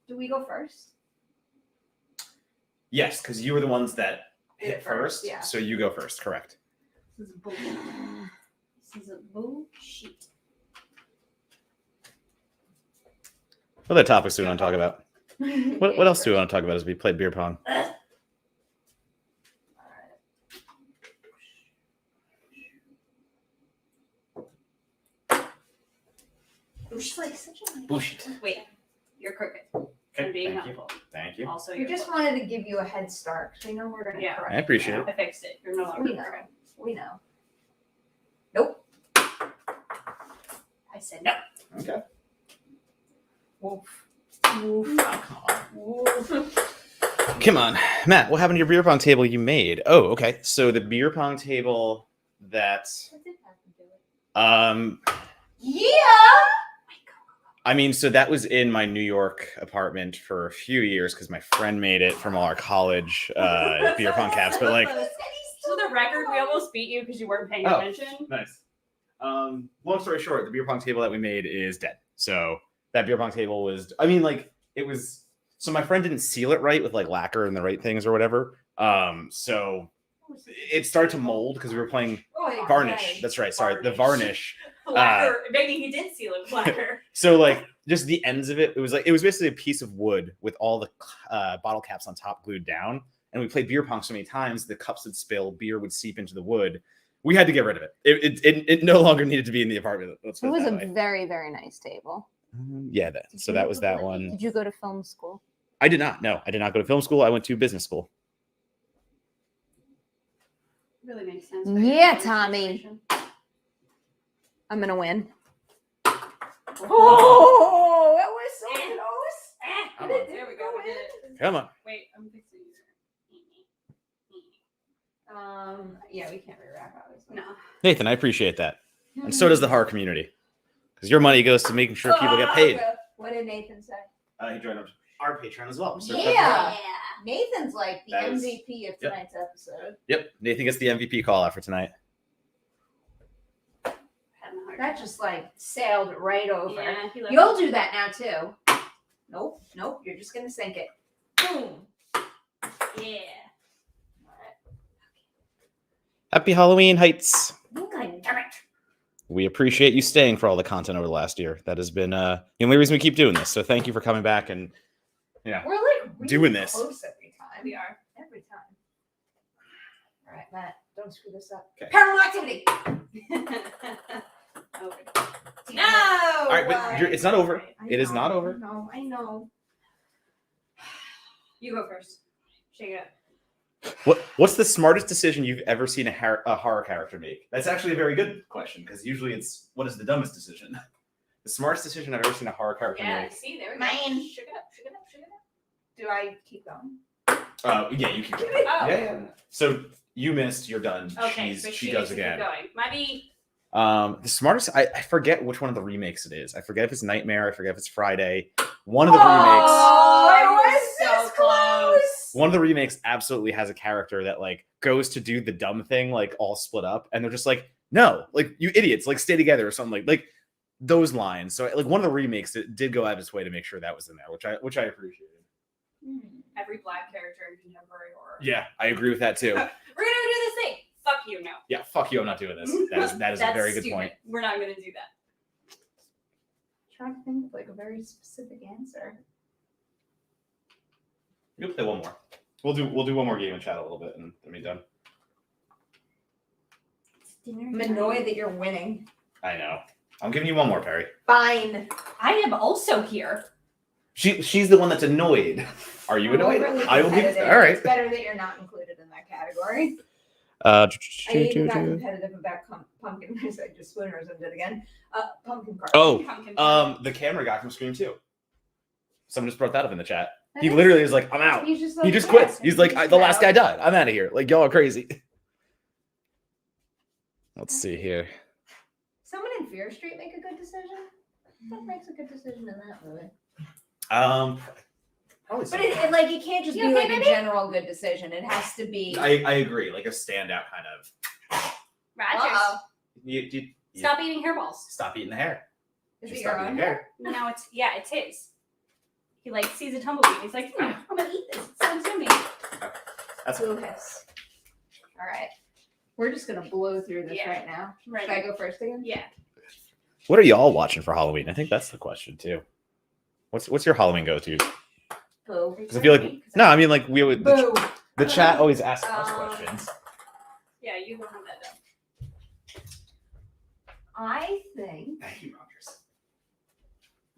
Do we go first? Yes, because you were the ones that hit Hit first, first. yeah. So you go first. Correct. This is bullshit. This is a bullshit. What other topics do we want to talk about? What else do we want to talk about as we played beer pong? She's like such a. Bullshit. Wait, you're crooked. Okay, I'm being thank you. helpful. Thank you. Also, We you're just crooked. wanted to give you a head start because we know we're gonna Yeah. correct. I appreciate you it. now. I fixed it. You're no longer We know. crooked. We know. Nope. I said no. Okay. Woof. Come on, Matt. What happened to your beer pong table you made? Oh, okay. So the beer pong table that, What did happen to it? Yeah. I mean, so that was in my New York apartment for a few years because my friend made it from all our college beer pong caps. But like, So the record, we almost beat you because you weren't paying Oh. attention. nice. Long story short, the beer pong table that we made is dead. So that beer pong table was, I mean, like, it was, so my friend didn't seal it right with like lacquer and the right things or whatever. So it started to mold because we were playing varnish. That's right. Sorry. The varnish. Lacquer. Maybe he did seal it with lacquer. So like just the ends of it, it was basically a piece of wood with all the bottle caps on top glued down. And we played beer pong so many times, the cups would spill, beer would seep into the wood. We had to get rid of it. It no longer needed to be in the apartment. It was a very, very nice table. Yeah. So that was that one. Did you go to film school? I did not. No, I did not go to film school. I went to business school. Really makes sense. Yeah, Tommy. I'm gonna win. Oh, that was so close. There we go. We did it. Come on. Wait, I'm fixing it. Yeah, we can't rewrap, obviously. No. Nathan, I appreciate that. And so does the horror community. Because your money goes to making sure people get paid. What did Nathan say? He joined our Patreon as well. So Yeah. Nathan's like the That was- MVP of tonight's episode. Yep. Nathan gets the MVP call out for tonight. That just like sailed right over. Yeah, he left You'll do that now too. Nope. You're just gonna sink it. Boom. Yeah. Happy Halloween, Heights. God damn it. We appreciate you staying for all the content over the last year. That has been the only reason we keep doing this. So thank you for coming back and We're like really doing this. close every time. We are. Every time. All right, Matt, don't screw this up. Okay. Paranormal Activity. Okay. No. All right, but it's not over. I It is know, not over. No, I know. You go first. Shake it up. What's the smartest decision you've ever seen a horror character make? That's actually a very good question because usually it's what is the dumbest decision? The smartest decision I've ever seen a horror character Yeah, make. see, there we go. Mine. Shake it up. Do I keep going? Yeah, you keep going. Oh. Yeah. So you missed. You're done. Okay, so she she goes needs to keep again. going. Might be. The smartest. I forget which one of the remakes it is. I forget if it's Nightmare. I forget if it's Friday. One of the remakes. Oh, I was so close. One of the remakes absolutely has a character that like goes to do the dumb thing, like all split up, and they're just like, no, like you idiots, like stay together or something like those lines. So like one of the remakes it did go out of its way to make sure that was in there, which I appreciated. Every black character in contemporary horror. Yeah, I agree with that too. We're gonna do this thing. Fuck you, no. Yeah, fuck you, I'm not doing this. That is a That's very good stupid. point. We're not gonna do that. Trying to think of like a very specific answer. We'll play one more. We'll do one more game and chat a little bit and then be done. I'm annoyed that you're winning. I know. I'm giving you one more, Perri. Fine. I am also here. She's the one that's annoyed. Are you annoyed? Overly I will be. competitive. All right. It's better that you're not included in that category. I even got competitive about pumpkin. I said just spooners and did again. Pumpkin carving. Oh, Pumpkin pie. the camera guy from Scream 2. Someone just brought that up in the chat. That He is- literally is like, I'm out. He's just He like, just yes, quits. and He's like, just the last guy out. died. I'm out of here. Like, y'all are crazy. Let's see here. Someone in Fear Street make a good decision? What makes a good decision in that movie? Probably But it can't just You be okay, like baby? a general good decision. It has to be. I agree. Like a standout kind of. Rogers. Uh-oh. You Stop eating hairballs. stop eating the hair. Is Just it your stop own eating hair? No, it's his. He like sees a tumbleweed. He's like, I'm gonna eat this. It's so yummy. That's Blue hiss. All right. We're just going to blow through this Yeah. right now. Right. Should I go first again? Yeah. What are y'all watching for Halloween? I think that's the question too. What's your Halloween go-to? Boo. Because I feel like I mean like we would Boo. the chat always asks us Um, questions. Yeah, you go have that down. I think Thank you, Rogers.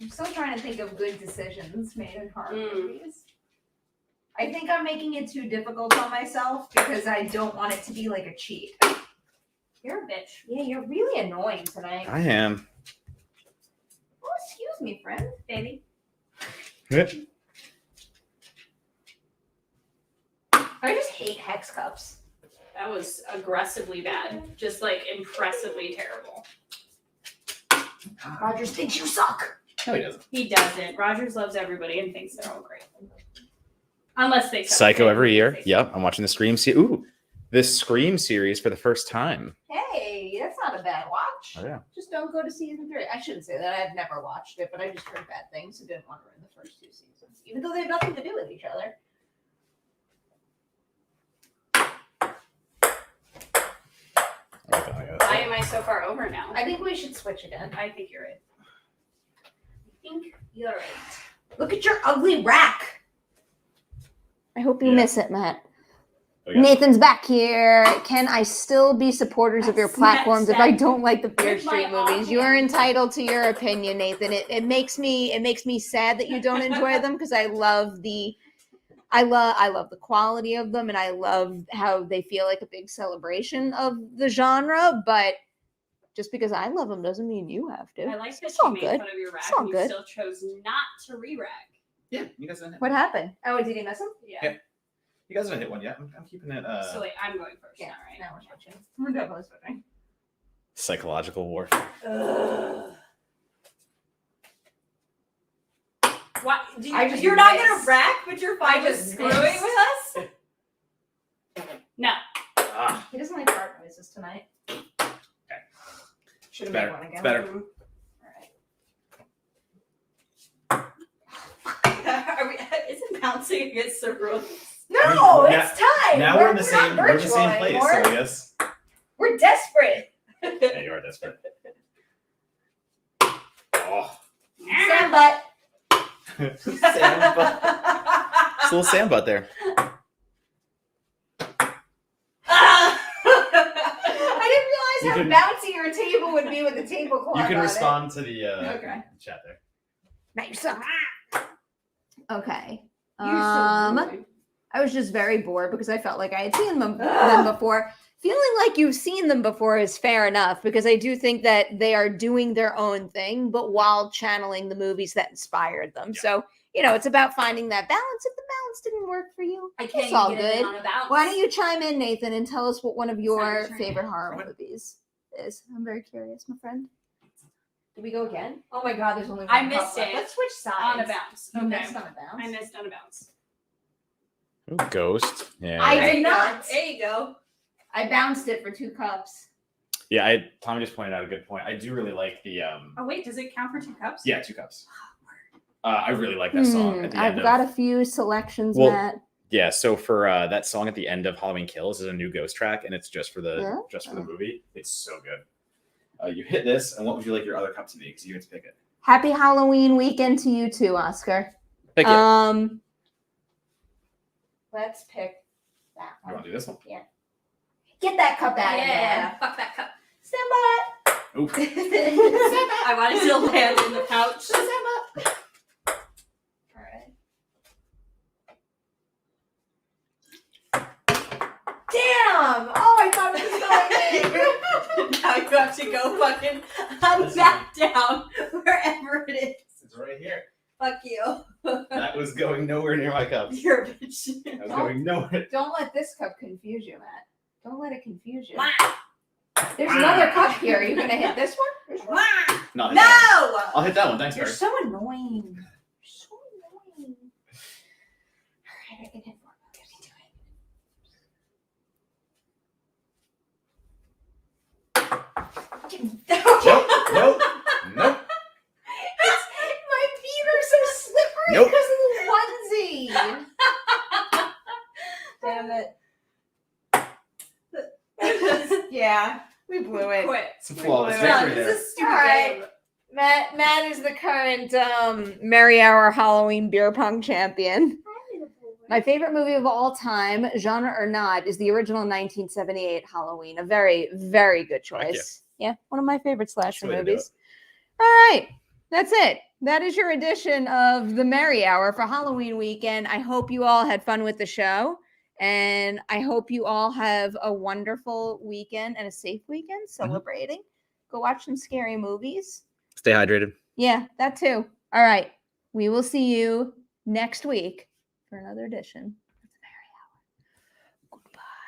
I'm still trying to think of good decisions made in horror Mm. movies. I think I'm making it too difficult on myself because I don't want it to be like a cheat. You're a bitch. Yeah, you're really annoying tonight. I am. Oh, excuse me, friend. Baby. I just hate hex cups. That was aggressively bad. Just like impressively terrible. Rogers thinks you suck. No, he doesn't. He doesn't. Rogers loves everybody and thinks they're all great. Unless they suck. Psycho every year. They Yep, I'm watching the Scream series. Ooh, this Scream series for the first time. Hey, that's not a bad watch. watch. Oh, yeah. Just don't go to season 3. I shouldn't say that. I've never watched it, but I just heard bad things, so didn't want to ruin the first 2 seasons, even though they have nothing to do with each other. Why am I so far over now? I think we should switch again. I think you're right. I think you're right. Look at your ugly rack. I hope you Yeah. miss it, Matt. Oh, yeah. Nathan's back here. Can I still be supporters of your platforms if I don't like the Fear With my Street movies? You are offhand. entitled to your opinion, Nathan. It makes me sad that you don't enjoy them because I love the quality of them and I love how they feel like a big celebration of the genre, but just because I love them doesn't mean you have to. I like that It's you all made good. fun of your rack It's all and you good. still chose not to re-rack. Yeah, you guys didn't hit What happened? Oh, did he miss him? Yeah. You guys didn't hit one yet. I'm keeping it So wait, I'm going first. Yeah, All right. now we're switching. We're definitely switching. psychological warfare. What? You're not gonna rack, but you're fine I with just screwing missed. with us? No. Ah, He doesn't like fart noises tonight. Should have made better. one again. It's better. Are we, isn't bouncing against the rules? No, Now- it's time. now we're in the not same. We're in the virtual same place. anymore. So I guess. We're desperate. Yeah, you are desperate. Oh, Sam butt. Sam butt. It's a little Sam butt there. I didn't realize how bouncy your table would be with the tablecloth. You can on respond to the Okay. chat there. It. Matt, you're so. Okay. You're so rude. I was just very bored because I felt like I had seen them before. Feeling like you've seen them before is fair enough because I do think that they are doing their own thing, but while channeling the movies that inspired them. Yeah. So, it's about finding that balance. If the balance didn't work for you, I can't it's all even get it good. on a bounce. Why don't you chime in, Nathan, and tell us what one of your Sorry, sure. favorite horror What? movies is? I'm very curious, my friend. Did we go again? Oh my God, there's only one I cup missed left. it. Let's switch sides. On a bounce. You Okay. missed on a bounce. I missed on a bounce. Ooh, ghost. Yeah. I There did you go. not. There you go. I bounced it for 2 cups. Yeah, Tommy just pointed out a good point. I do really like the Oh wait, does it count for 2 cups? yeah, 2 cups. I really like that song at the end I've of got a few selections, Well, Matt. yeah. So for that song at the end of Halloween Kills is a new ghost track, and it's just for the Yeah? movie. It's so good. You hit this, and what would you like your other cup to be? Because you get to pick it. Happy Halloween weekend to you too, Oscar. Pick it. Let's pick that You want one. to do this one? Get that cup out of Yeah. there. Fuck that cup. Stand by. Oof. I wanted to land in the pouch. Stand by. All right. Damn! Oh, I thought it was going in. Now you have to go fucking back down wherever it is. It's right here. Fuck you. That was going nowhere near my cup. You're a bitch. That was going nowhere. Don't let this cup confuse you, Matt. Don't let it confuse you. Wah. There's another cup here. Are you gonna hit this one? There's one. Wah. No! hit that one. No! I'll hit that one. Thanks, You're Perri. so annoying. You're so annoying. All right, I can hit more. Nope. Nope. Nope. My feet are so slippery Nope. because of the onesie. Damn it. Yeah, we blew it. Quit. Some flawless We're done. victory This there. is a stupid All right. game. Matt is the current Merri Hour Halloween beer pong champion. My favorite movie of all time, genre or not, is the original 1978 Halloween. A very, very good Thank you. choice. Yeah, one of my favorite slasher That's the way to do movies. All right, that's it. That is your edition of the Merri Hour for Halloween weekend. I hope you all had fun with the show, and I hope you all have a wonderful weekend and a safe weekend celebrating. Go watch some scary movies. Stay hydrated. Yeah, that too. All right, we will see you next week for another edition